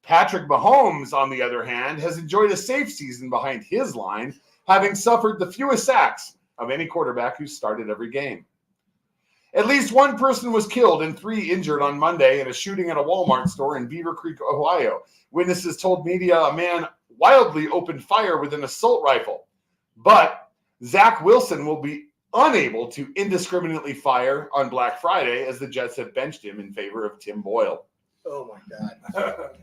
Patrick Mahomes, on the other hand, has enjoyed a safe season behind his line, having suffered the fewest sacks of any quarterback who started every game. At least one person was killed and 3 injured on Monday in a shooting at a Walmart store in Beaver Creek, Ohio. Witnesses told media a man wildly opened fire with an assault rifle. But Zach Wilson will be unable to indiscriminately fire on Black Friday as the Jets have benched him in favor of Tim Boyle. Oh my God.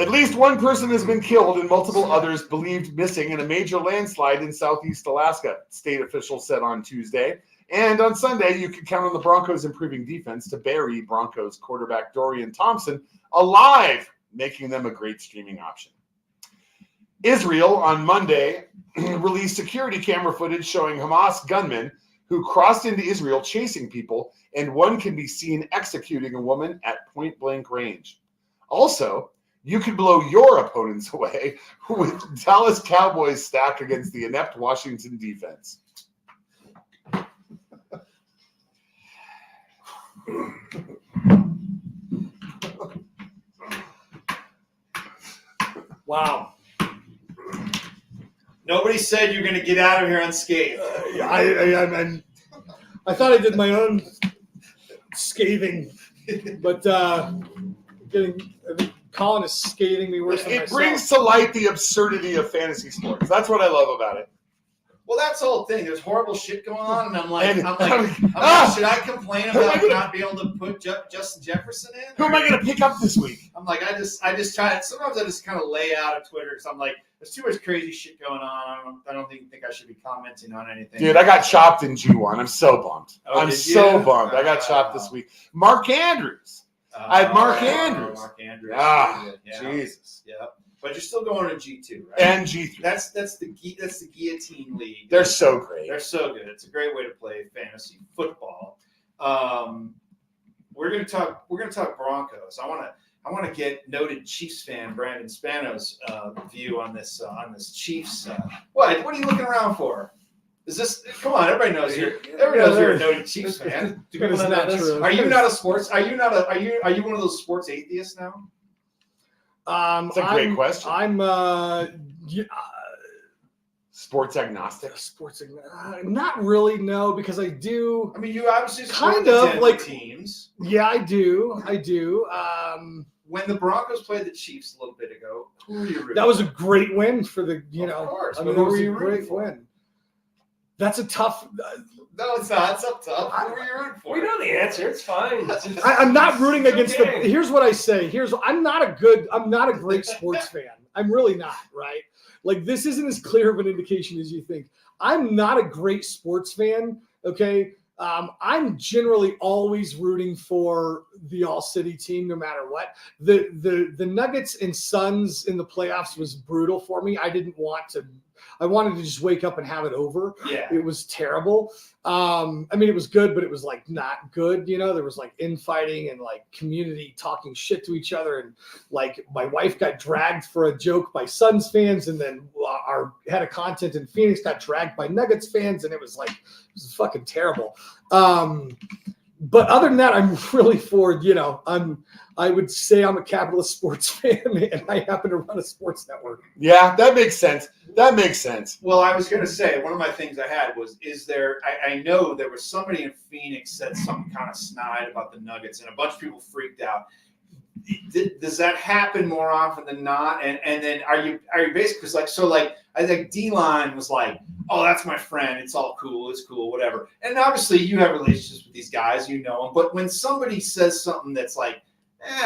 At least one person has been killed and multiple others believed missing in a major landslide in southeast Alaska, state officials said on Tuesday. And on Sunday, you can count on the Broncos' improving defense to bury Broncos quarterback Dorian Thompson alive, making them a great streaming option. Israel on Monday released security camera footage showing Hamas gunmen who crossed into Israel chasing people, and one can be seen executing a woman at point-blank range. Also, you could blow your opponents away with Dallas Cowboys stack against the inept Washington defense. Wow. Nobody said you're going to get out of here unscathed. I thought I did my own scathing, but I think Colin is scathing me worse than It myself. brings to light the absurdity of fantasy sports. That's what I love about it. Well, that's the whole thing. There's horrible shit going on, and I'm like, And- should I complain about not being able to put Justin Jefferson in? Who am I going to pick up this week? I'm like, I just try. Sometimes I just kind of lay out of Twitter because I'm like, there's too much crazy shit going on. I don't think I should be commenting on anything. Dude, I got chopped in G1. I'm so bummed. Oh, I'm did so you? bummed. I got chopped this week. Mark Andrews. I had Mark Andrews. Mark Andrews. Ah, Yeah. Jesus. Yeah. But you're still going to G2, right? And G3. That's the guillotine league. They're so great. They're so good. It's a great way to play fantasy football. We're gonna talk Broncos. I want to get noted Chiefs fan Brandon Spano's view on this Chiefs. What are you looking around for? Is this? Come on, everybody knows you're a noted Chiefs fan. Do people It's know not this? true. Are you not a sports? Are you one of those sports atheists now? That's a great question. I'm Sports agnostic. not really, no, because I do. I mean, you obviously Kind support the of, Denver like- teams. Yeah, I do. When the Broncos played the Chiefs a little bit ago, who were you rooting That was a great win for the, Of course, I but mean, who that was were a you rooting great for? win. That's a tough. No, it's not. It's up top. Who were you rooting for? We know the answer. It's fine. I'm not rooting It's against okay. the. Here's what I say. I'm not a great sports fan. I'm really not, right? Like, this isn't as clear of an indication as you think. I'm not a great sports fan. Okay. I'm generally always rooting for the All City team, no matter what. The Nuggets and Suns in the playoffs was brutal for me. I wanted to just wake up and have it over. Yeah. It was terrible. I mean, it was good, but it was like not good. You know, there was like infighting and like community talking shit to each other. And like my wife got dragged for a joke by Suns fans. And then our head of content in Phoenix got dragged by Nuggets fans. And it was fucking terrible. But other than that, I'm really for, I would say I'm a capitalist sports fan, and I happen to run a sports network. Yeah, that makes sense. That makes sense. Well, I was going to say, one of my things I had was, I know there was somebody in Phoenix said something kind of snide about the Nuggets, and a bunch of people freaked out. Does that happen more often than not? And then are you basically I think D-Line was like, oh, that's my friend. It's all cool. It's cool, whatever. And obviously you have relationships with these guys, you know them. But when somebody says something that's like,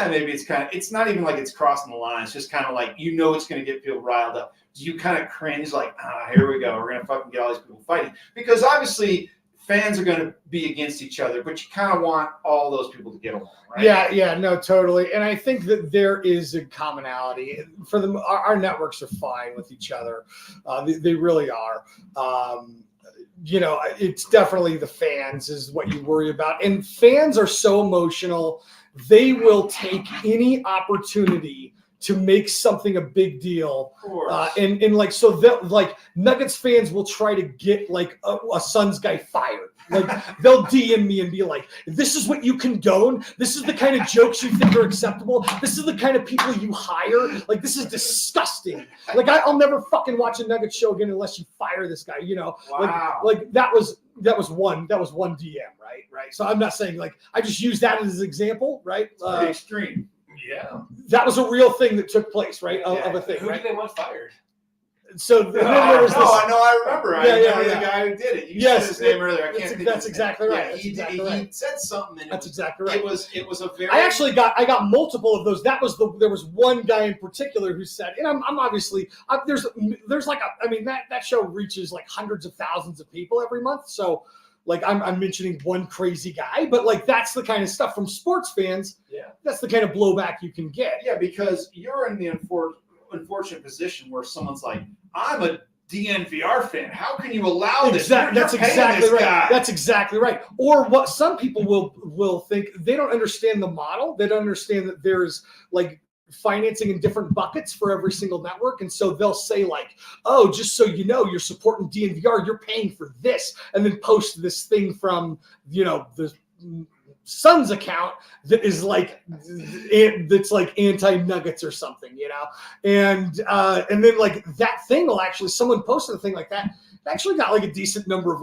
maybe it's not even like it's crossing the line. It's just kind of like, it's going to get people riled up. Do you kind of cringe like, here we go. We're going to fucking get all these people fighting? Because obviously fans are going to be against each other, but you kind of want all those people to get along, right? Yeah, no, totally. And I think that there is a commonality. For them, our networks are fine with each other. They really are. It's definitely the fans is what you worry about. And fans are so emotional. They will take any opportunity to make something a big deal. Of course. So they'll Nuggets fans will try to get like a Suns guy fired. Like they'll DM me and be like, this is what you condone. This is the kind of jokes you think are acceptable. This is the kind of people you hire. Like, this is disgusting. Like I'll never fucking watch a Nuggets show again unless you fire this guy, Wow. Like that was one DM, right? So I'm not saying I just use that as an example, right? Pretty extreme. Yeah. That was a real thing that took place, right? Of a thing, Who right? did they want fired? So then there was this. I remember. I know Yeah. the guy who did it. You Yes, said his name earlier. I can't think of that's his exactly name. right. Yeah, That's he exactly did. right. He said something, and That's exactly right. It was a very. I actually got multiple of those. There was one guy in particular who said, and I'm obviously there's that show reaches like hundreds of thousands of people every month. So I'm mentioning one crazy guy, but that's the kind of stuff from sports fans. Yeah. That's the kind of blowback you can get. Yeah, because you're in the unfortunate position where someone's like, I'm a DNVR fan. How can you allow this? That's You're paying exactly this right. guy. That's exactly right. Or what some people will think, they don't understand the model. They don't understand that there's financing in different buckets for every single network. And so they'll say oh, just so you know, you're supporting DNVR, you're paying for this, and then post this thing from, the Suns account that is that's anti-Nuggets or something, and then that thing will actually, someone posted a thing like that, it actually got a decent number of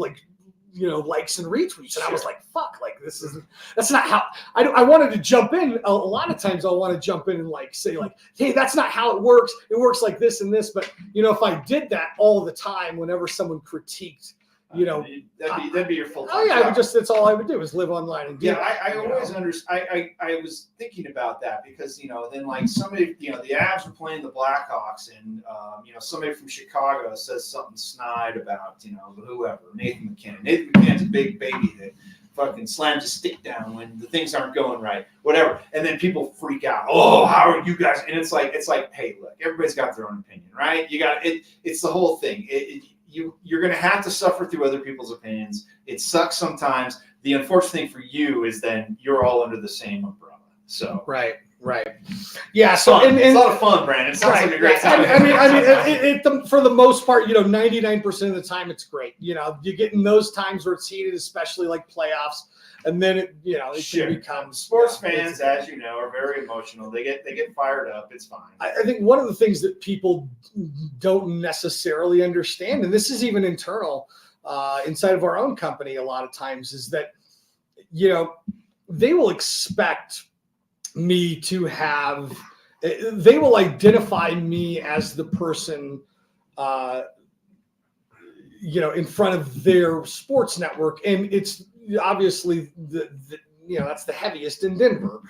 likes and retweets. And I was like, fuck, like that's not how I wanted to jump in. A lot of times I'll want to jump in and like say like, hey, that's not how it works. It works like this and this. But if I did that all the time, whenever someone critiqued, that'd be your full time. oh yeah, that's all I would do is live online and do Yeah, it, I always understand. I was thinking about that because then like somebody, the Avs were playing the Blackhawks, and somebody from Chicago says something snide about whoever, Nathan McKinnon. Nathan McKinnon's a big baby that fucking slams a stick down when the things aren't going right, whatever. And then people freak out. Oh, how are you guys? And it's like, hey, look, everybody's got their own opinion, right? You got it. It's the whole thing. You're going to have to suffer through other people's opinions. It sucks sometimes. The unfortunate thing for you is then you're all under the same umbrella. So right. Yeah. So it's a lot of fun, Brandon. It sounds like a great time. For the most part, 99% of the time it's great. You get in those times where it's heated, especially like playoffs, and then it can become sports fans, as you know, are very emotional. They get fired up. It's fine. I think one of the things that people don't necessarily understand, and this is even internal inside of our own company, a lot of times, is that they will expect me to have. They will identify me as the person, in front of their sports network, and it's obviously that's the heaviest in Denver.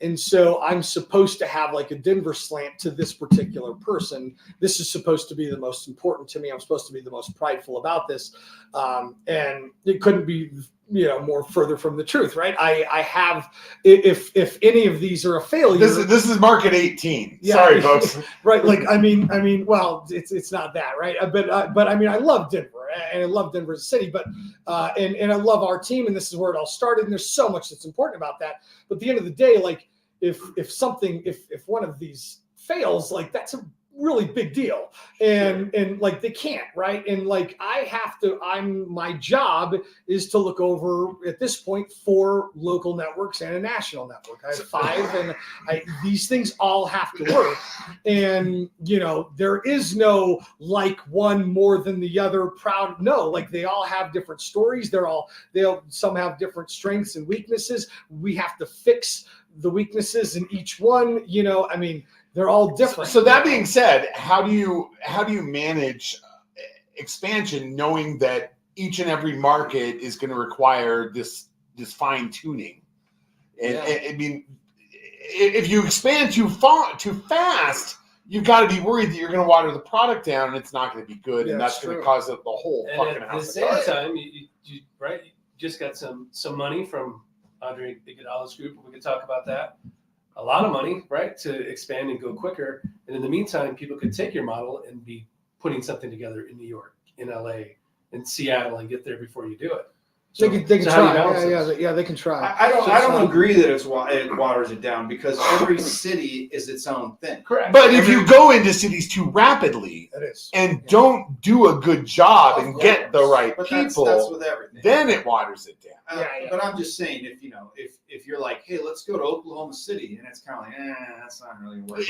And so I'm supposed to have like a Denver slant to this particular person. This is supposed to be the most important to me. I'm supposed to be the most prideful about this. And it couldn't be, more further from the truth, right? I have, if any of these are a failure. This is market 18. Yeah. Sorry, folks. Right. Like, I mean, well, it's not that, right? But I mean, I love Denver and I love Denver as a city, but, and I love our team, and this is where it all started. And there's so much that's important about that. But at the end of the day, like if one of these fails, like that's a really big deal, and like they can't, right? And like my job is to look over at this point 4 local networks and a national network. I have 5, and these things all have to work. And there is no like one more than the other proud. No, like they all have different stories. Some have different strengths and weaknesses. We have to fix the weaknesses in each one. They're all different. So that being said, how do you manage expansion, knowing that each and every market is going to require this fine tuning? And I mean, if you expand too fast, you've got to be worried that you're going to water the product down and it's not going to be good, and that's going to cause the whole fucking house. At the same time, you just got some money from Andre Iguodala's group. We could talk about that. A lot of money, right, to expand and go quicker. And in the meantime, people could take your model and be putting something together in New York, in LA, in Seattle, and get there before you do it. So, they can try. Yeah, they can try. I don't agree that it waters it down, because every city is its own thing. Correct. But if you go into cities too rapidly don't do a good job and get the right people, that's with everything. Then it waters it down. But I'm just saying, if you're like, hey, let's go to Oklahoma City, and it's kind of like, that's not really working.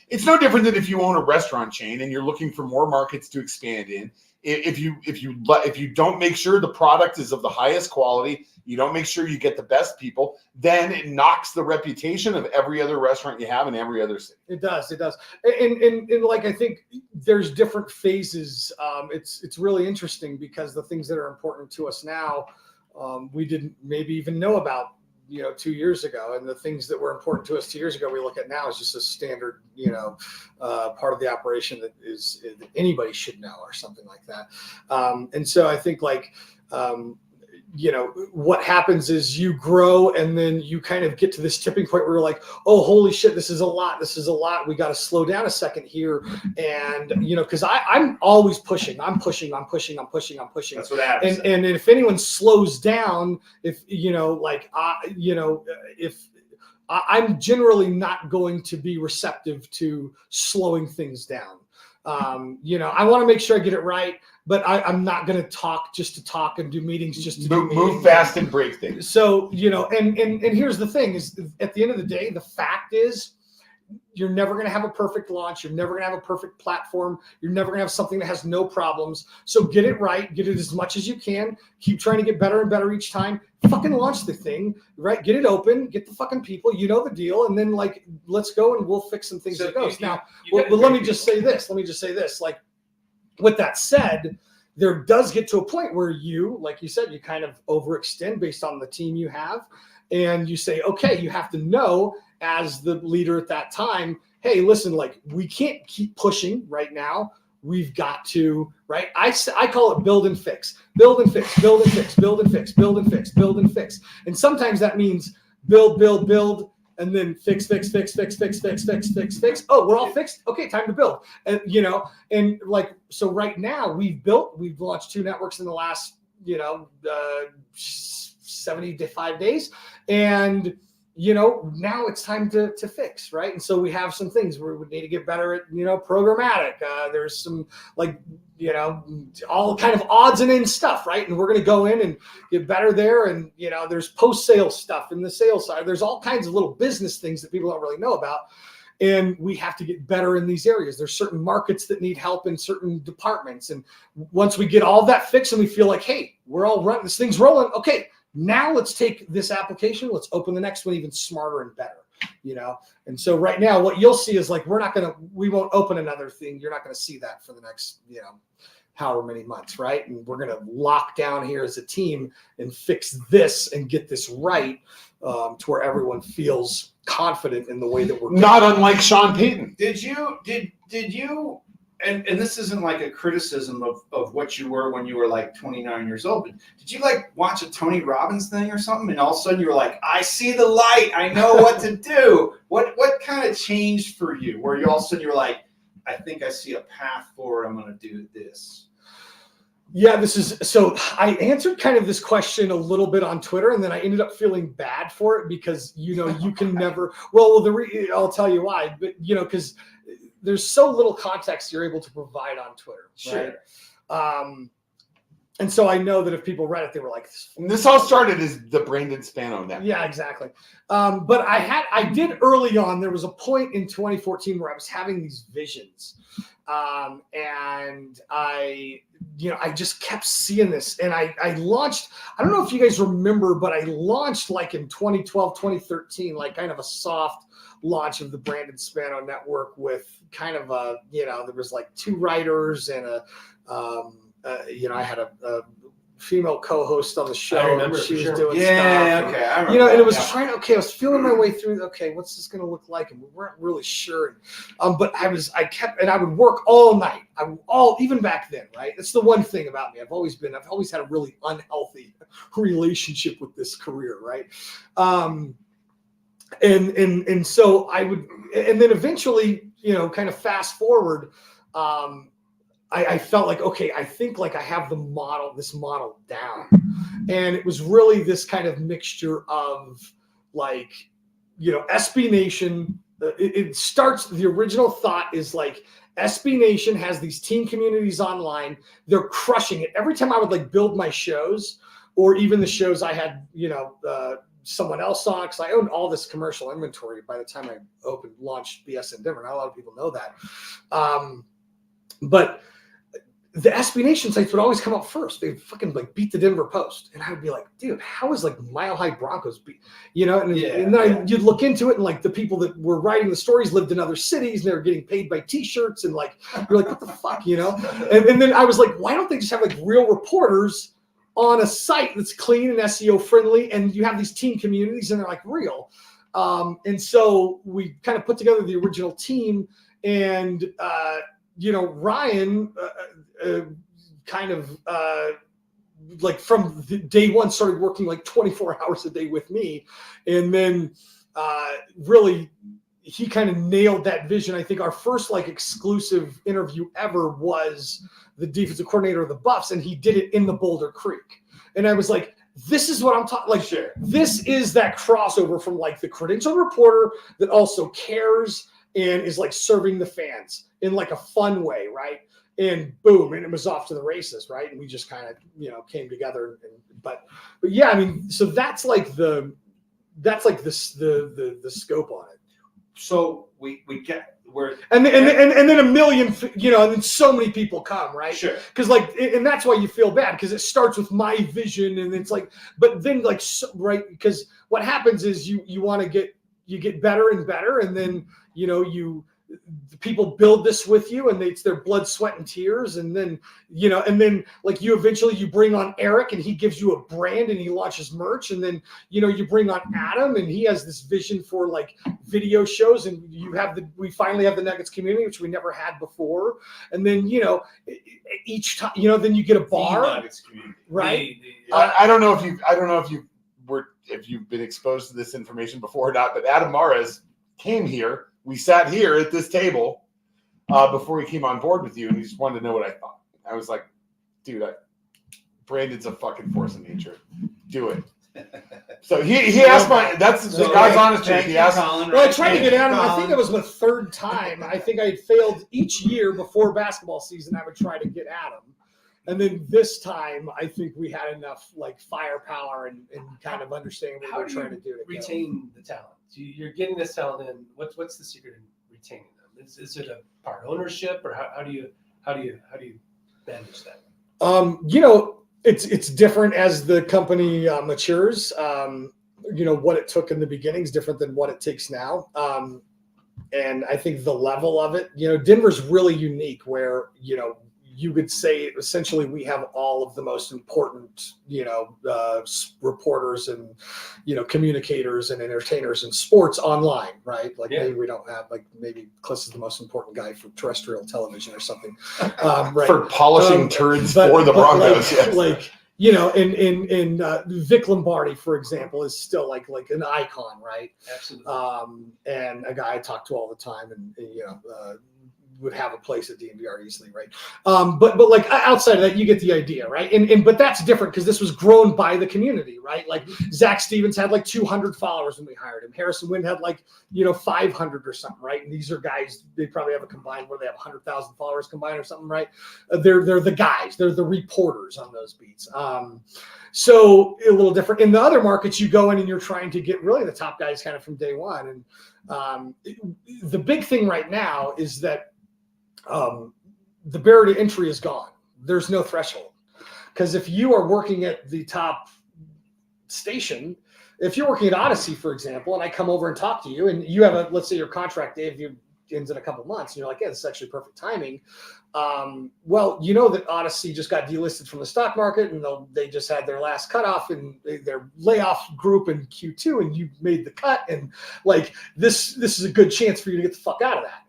It's no different than if you own a restaurant chain and you're looking for more markets to expand in. If you don't make sure the product is of the highest quality, you don't make sure you get the best people, then it knocks the reputation of every other restaurant you have in every other city. It does. And like, I think there's different phases. It's really interesting, because the things that are important to us now, we didn't maybe even know about 2 years ago, and the things that were important to us 2 years ago we look at now as just a standard part of the operation that anybody should know, or something like that. And so I think like what happens is you grow, and then you kind of get to this tipping point where you're like, oh, holy shit, this is a lot. We got to slow down a second here. And, because I'm always pushing. I'm pushing. That's what happens. And if anyone slows down, if I'm generally not going to be receptive to slowing things down. I want to make sure I get it right, but I'm not going to talk just to talk and do meetings just to move fast and break things. So, and here's the thing is, at the end of the day, the fact is you're never going to have a perfect launch. You're never going to have a perfect platform. You're never going to have something that has no problems. So get it right. Get it as much as you can. Keep trying to get better and better each time. Fucking launch the thing, right? Get it open. Get the fucking people. You know the deal. And then like, let's go and we'll fix some things So as it goes. you Now, got well, let me great just people. say this. Like, with that said, there does get to a point where you, like you said, you kind of overextend based on the team you have. And you say, okay, you have to know as the leader at that time, hey, listen, like we can't keep pushing right now. We've got to, right? I call it build and fix, build and fix, build and fix, build and fix, build and fix, build and fix. And sometimes that means build, and then fix. Oh, we're all fixed. Okay, time to build. And and like so right now we've launched 2 networks in the last 75 days, and now it's time to fix, right? And so we have some things where we need to get better at programmatic. There's some all kind of odds and ends stuff, right? And we're going to go in and get better there. And there's post-sale stuff in the sales side. There's all kinds of little business things that people don't really know about. And we have to get better in these areas. There's certain markets that need help in certain departments. And once we get all of that fixed and we feel like, hey, we're all running, this thing's rolling. Okay, now let's take this application. Let's open the next one even smarter and better, And so right now what you'll see is like, we won't open another thing. You're not going to see that for the next, however many months, right? And we're going to lock down here as a team and fix this and get this right to where everyone feels confident in the way that we're Not unlike Sean Payton. Did you and this isn't like a criticism of what you were when you were like 29 years old, but did you like watch a Tony Robbins thing or something, and all of a sudden you were like, I see the light, I know what to do? What kind of changed for you where you all of a sudden you were like, I think I see a path forward, I'm going to do this? Yeah, so I answered kind of this question a little bit on Twitter, and then I ended up feeling bad for it because, you can never, I'll tell you why, but, because there's so little context you're able to provide on Twitter. Sure. Right? And so I know that if people read it, they were like, And this all started as the Brandon Spano network. yeah, exactly. But I did early on, there was a point in 2014 where I was having these visions. And I just kept seeing this, and I launched, I don't know if you guys remember, but I launched like in 2012, 2013, like kind of a soft launch of the Brandon Spano network with kind of there was like 2 writers and I had a female co-host on the show. I remember, and she was sure. doing Yeah, stuff. okay. I remember And it was that. I was feeling my way through, okay, what's this going to look like? And we weren't really sure. But I would work all night. Even back then, right? That's the one thing about me. I've always had a really unhealthy relationship with this career, right? And so I would, and then eventually, kind of fast forward, I felt like, okay, I think like I have this model down. And it was really this kind of mixture of like, SB Nation. It starts, the original thought is like, SB Nation has these team communities online. They're crushing it. Every time I would like build my shows, or even the shows I had, someone else on, because I owned all this commercial inventory by the time I launched BSN Denver. Not a lot of people know that. But the SB Nation sites would always come up first. They'd fucking like beat the Denver Post. And I would be like, dude, how is like Mile High Broncos beat? And then you'd look into it, and like the people that were writing the stories lived in other cities, and they were getting paid by t-shirts, and like, you're like, what the fuck, And then I was like, why don't they just have like real reporters on a site that's clean and SEO friendly, and you have these team communities and they're like real. And so we kind of put together the original team, and Ryan like from day one started working like 24 hours a day with me. And then really he kind of nailed that vision. I think our first like exclusive interview ever was the defensive coordinator of the Buffs, and he did it in the Boulder Creek. And I was like, this is what I'm talking like. Sure. This is that crossover from like the credentialed reporter that also cares and is like serving the fans in like a fun way, right? And boom, and it was off to the races, right? And we just kind of, came together. But yeah, I mean, so that's like the scope on it. So we get we're And then a million, you know, and then so many people come, right? sure. Because like, and that's why you feel bad, because it starts with my vision, and it's like, but then like, right? Because what happens is you get better and better, and then you know people build this with you, and it's their blood, sweat, and tears, and then you know, and then like you eventually bring on Eric, and he gives you a brand, and he launches merch, and then you know you bring on Adam, and he has this vision for like video shows, and we finally have the Nuggets community, which we never had before, and then you know each time you know then you get a bar, Nuggets community. right? I don't know if you've been exposed to this information before or not, but Adam Mares came here. We sat here at this table before he came on board with you, and he just wanted to know what I thought. I was like, dude, Brandon's a fucking force of nature. Do it. So he asked that's the guy's honest truth. He asked. Well, I tried to get Adam. I think that was my third time. I think I had failed each year before basketball season. I would try to get Adam. And then this time, I think we had enough like firepower and kind of understanding what we're trying to do. To retain the talent? You're getting this talent in. What's the secret in retaining them? Is it a part ownership, or how do you manage that? You know, it's different as the company matures. You know, what it took in the beginning is different than what it takes now. And I think the level of it, you know, Denver's really unique where, you know, you could say essentially we have all of the most important, you know, reporters and, you know, communicators and entertainers in sports online, right? Like maybe we don't have, like maybe Cliss is the most important guy for terrestrial television or something, right? For polishing turds for the Broncos, like you know, and Vic Lombardi, for example, is still like an icon, right? Absolutely. And a guy I talk to all the time, and you know. Would have a place at DNVR easily, right? But like outside of that, you get the idea, right? And but that's different because this was grown by the community, right? Like Zach Stevens had like 200 followers when we hired him. Harrison Wind had like 500 or something, right? And these are guys they probably have a combined where they have 100,000 followers combined or something, right? They're the guys, they're the reporters on those beats. So a little different. In the other markets, you go in and you're trying to get really the top guys kind of from day one. And the big thing right now is that the barrier to entry is gone. There's no threshold. Because if you are working at the top station, if you're working at Odyssey, for example, and I come over and talk to you, and you have let's say your contract day ends in a couple months, and you're like, yeah, this is actually perfect timing. Well, you know that Odyssey just got delisted from the stock market, and they just had their last cutoff and their layoff group in Q2, and you made the cut, and like this is a good chance for you to get the fuck out of that.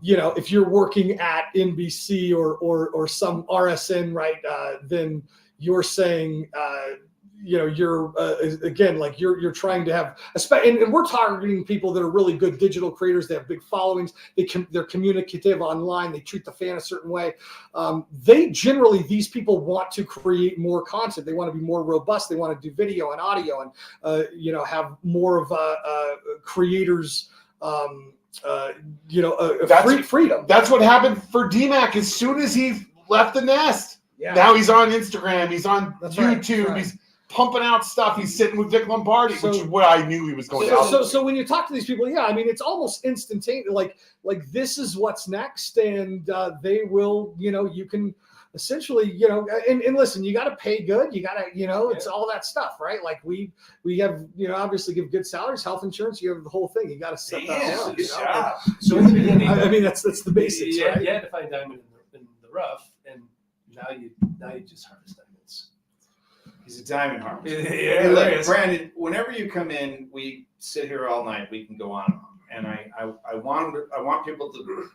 You know, if you're working at NBC or some RSN, right, then you're saying, you know, you're again, like you're trying to have and we're targeting people that are really good digital creators. They have big followings. They're communicative online. They treat the fan a certain way. These people want to create more content. They want to be more robust. They want to do video and audio and, you know, have more of creators, you know, freedom. That's what happened for DMAC as soon as he left the nest. Yeah. Now he's on Instagram. He's on YouTube. Right. He's pumping out stuff. He's sitting with Vic Lombardi, which is what I knew he was going to. So when you talk to these people, yeah, I mean, it's almost instantaneous. Like this is what's next, and they will, you know, you can essentially, you know, and listen, you got to pay good. You got to, you know, it's all that stuff, right? Like we have, you know, obviously give good salaries, health insurance. You have the whole thing. You got to set that up. You know? So in the beginning, I mean, that's the basics, right? You had to find diamond in the rough, and now you just harvest diamonds. He's a diamond harvester. Yeah, look, Brandon, whenever you come in, we sit here all night. We can go on and on. And I want people to,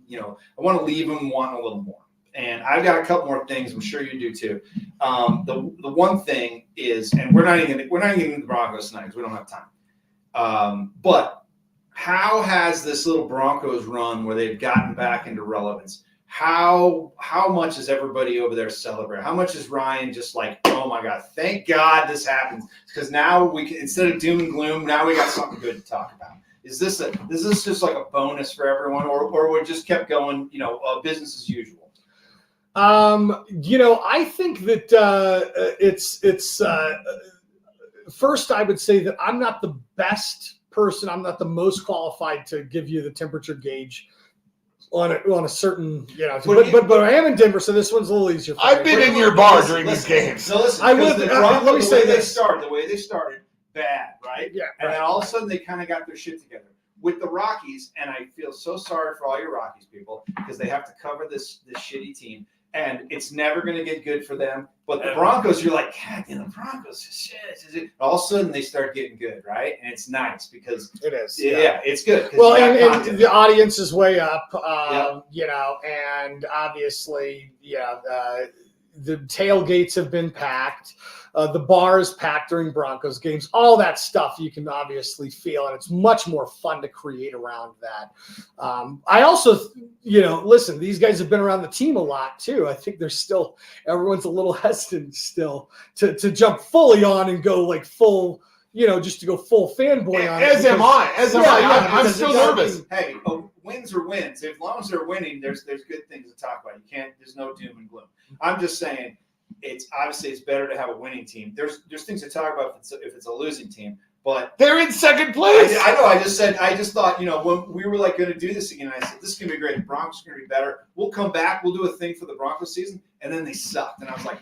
you know, I want to leave them wanting a little more. And I've got a couple more things. I'm sure you do too. The one thing is, and we're not even into the Broncos tonight because we don't have time. But how has this little Broncos run where they've gotten back into relevance? How much is everybody over there celebrating? How much is Ryan just like, oh my God, thank God this happens, because now we can, instead of doom and gloom, now we got something good to talk about. Is this just like a bonus for everyone, or we just kept going, you know, business as usual? You know, I think that it's first I would say that I'm not the best person. I'm not the most qualified to give you the temperature gauge on a certain, but I am in Denver, so this one's a little easier. For I've me. been in your bar during these games. No, listen. I will- because let me say this. The way they started, bad, right? Yeah, And then right. all of a sudden they kind of got their shit together with the Rockies, and I feel so sorry for all your Rockies people because they have to cover this shitty team, and it's never going to get good for them. But the Broncos, you're like, God damn, the Broncos, shit. All of a sudden they start getting good, right? And it's nice because It is. yeah, it's good. 'cause Well, you got and content. the audience is way up, Yeah. and obviously, the tailgates have been packed. The bar is packed during Broncos games. All that stuff you can obviously feel, and it's much more fun to create around that. I also, listen, these guys have been around the team a lot too. I think everyone's a little hesitant still to jump fully on and go like full, just to go full fanboy on it. As am I. I'm because still it gotta nervous. be- Hey, wins are wins. As long as they're winning, there's good things to talk about. There's no doom and gloom. I'm just saying, it's better to have a winning team. There's things to talk about if it's a losing team, but They're in second place. I know. I just thought, when we were like going to do this again, I said this is going to be great. The Broncos are going to be better. We'll come back. We'll do a thing for the Broncos season, and then they sucked, and I was like,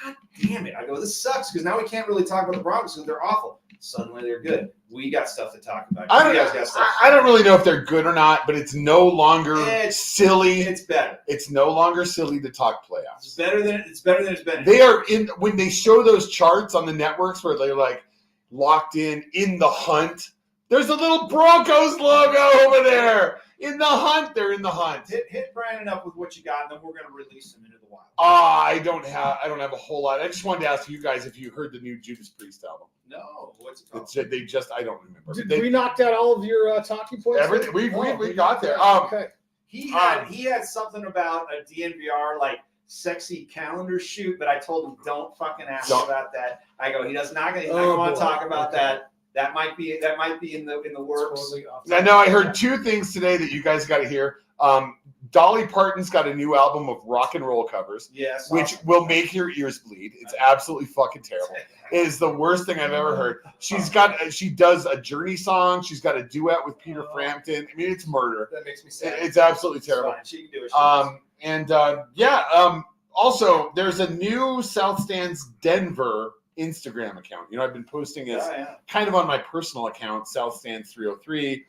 God damn it! I go, this sucks because now we can't really talk about the Broncos because they're awful. Suddenly they're good. We got stuff to talk about. You guys got stuff. I don't really know if they're good or not, but it's no longer silly. It's better. It's no longer silly to talk playoffs. It's better than it's been. They are when they show those charts on the networks where they're like locked in the hunt. There's a little Broncos logo over there. In the hunt, they're in the hunt. Hit Brandon up with what you got, and then we're going to release him into the wild. I don't have a whole lot. I just wanted to ask you guys if you heard the new Judas Priest album. No, what's it called? I don't remember. Did we knocked out all of your talking points? Everything we got there. Okay. He had something about a DNVR like sexy calendar shoot, but I told him don't fucking ask about that. I go, he's not going to want to talk about that. That might be in the works. Totally off I know I heard two things today that you guys got to hear. Dolly Parton's got a new album of rock and roll covers, Yes, which will make your ears bleed. It's absolutely fucking terrible. It is the worst thing I've ever heard. She does a Journey song. She's got a duet with Peter Frampton. I mean, it's murder. That makes me sad. It's absolutely terrible. Fine. She can do it. Also, there's a new South Stands Denver Instagram account. I've been posting it kind of on my personal account, South Stands 303.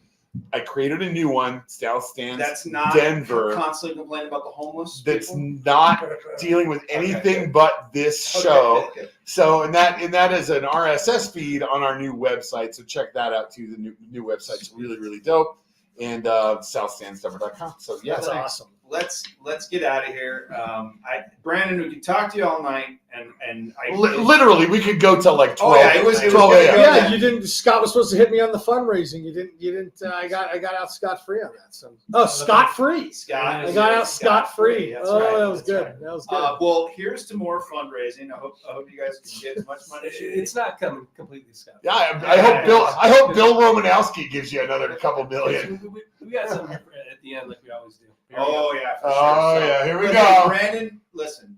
I created a new one, South Stands That's not Denver. Constantly complaining about the homeless. That's people? not dealing with anything but this show. Okay. So, and that is an RSS feed on our new website. So check that out too. The new website's really, really dope. And southstandsdenver.com. So yeah, That's awesome. Let's get out of here. Brandon, we could talk to you all night, and literally we could go till like 12. Oh yeah, it was 12 gonna a.m. go Yeah, then. you didn't. Scott was supposed to hit me on the fundraising. You didn't. I got out scot free on that. So, scot free. Scott. I got out scot free. That's Oh, right. that was That's good. right. That was good. Well, here's to more fundraising. I hope you guys can get as much money as you need. It's not coming completely, Scott. Yeah, I hope Bill Romanowski gives you another couple million. We got something at the end, like we always do. Oh yeah. For Oh sure. yeah, here we Listen, go. Brandon, listen.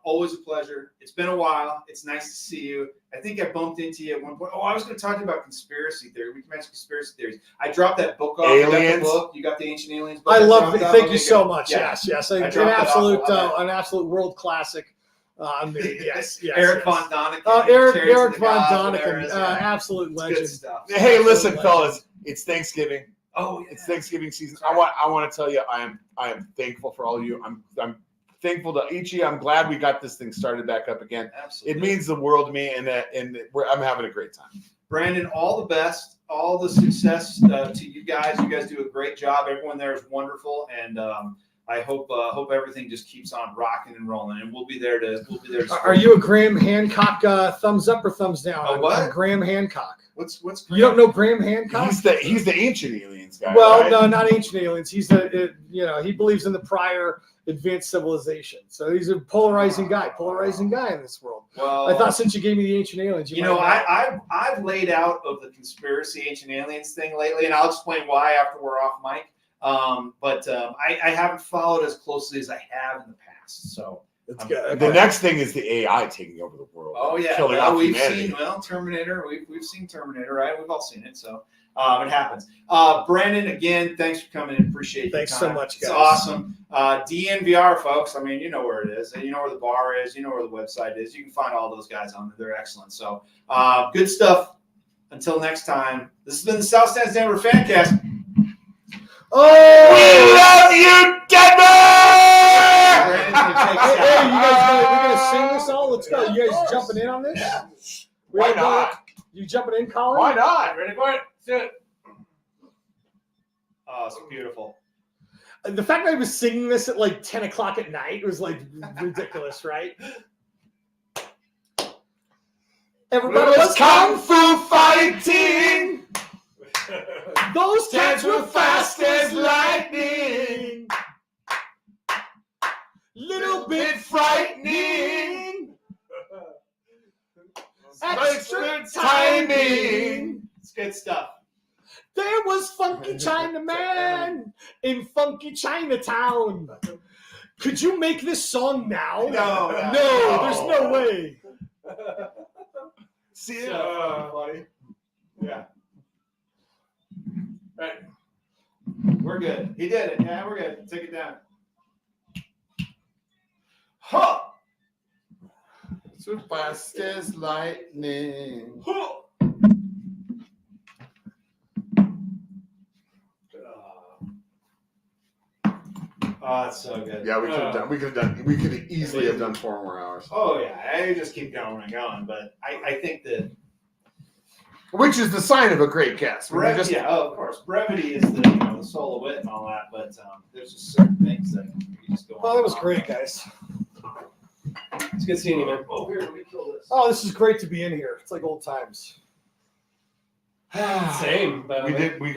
Always a pleasure. It's been a while. It's nice to see you. I think I bumped into you at one point. Oh, I was going to talk to you about conspiracy theory. We can mention conspiracy theories. I dropped that book off. Aliens. You got the Ancient Aliens book. I love it. dropped off. Thank you Okay, so good. much. Yeah. Yes. I An dropped it off. an absolute world classic. Yes. Eric yes. Von Doniken. Eric Chariots of the Von Gods, whatever it Doniken, is, yeah. absolute It's legend. good stuff. Hey, listen, Absolute fellas, it's Thanksgiving. Oh yeah. It's Thanksgiving season. Sorry. I want to tell you, I am thankful for all of you. I'm thankful to each of you. I'm glad we got this thing started back up again. Absolutely. It means the world to me, and I'm having a great time. Brandon, all the best, all the success to you guys. You guys do a great job. Everyone there is wonderful, and I hope everything just keeps on rocking and rolling. And we'll be there to. Are you a Graham Hancock thumbs up or thumbs down? A what? On Graham Hancock. What's You don't know Graham Hancock? He's the ancient aliens guy. Well, right? no, not ancient aliens. He's he believes in the prior advanced civilization. So he's a polarizing guy in this world. Well, I thought since you gave me the ancient aliens, you know, I've laid out of the conspiracy ancient aliens thing lately, and I'll explain why after we're off mic. But I haven't followed as closely as I have in the past. So That's good. The next thing is the AI taking over the world. oh yeah, killing well, off we've humanity. seen Terminator. We've seen Terminator, right? We've all seen it. So It happens. Brandon, again, thanks for coming in. Appreciate your Thanks so time. much, It's guys. awesome. DNVR, folks. I mean, you know where it is. You know where the bar is. You know where the website is. You can find all those guys on there. They're excellent. So, good stuff. Until next time, this has been the South Stands Denver Fancast. Oh, We love you, Denver! Brandon's gonna take hey, us hey, out. you guys gonna sing this all? Let's go. You guys jumping in on this? Why We gonna- not? You jumping in, Colin? Why not? Ready for it? Do it. Oh, it's beautiful. The fact that I was singing this at like 10 o'clock at night was like ridiculous, right? Everybody was Kung Fu fighting. Those cats were fast as lightning. little Bit frightening. Extra timing. It's good stuff. There was Funky Chinaman in Funky Chinatown. Could you make this song now? No. there's no way. See So funny. Yeah. Right. We're good. He did it. Yeah, we're good. Take it down. Huh. So fast as lightning. Huh. Oh, it's so good. Yeah, we could have done. We could have easily have done 4 more hours. Oh yeah, I just keep going and going, but I think that Which is the sign of a great cast. When you brevity, of course, brevity is the soul of wit and all that, but there's just certain things that you just go on. Well, that was and on. great, guys. It's good seeing you, man. Oh, here, let me kill this. Oh, this is great to be in here. It's like old times. Same, but we did. We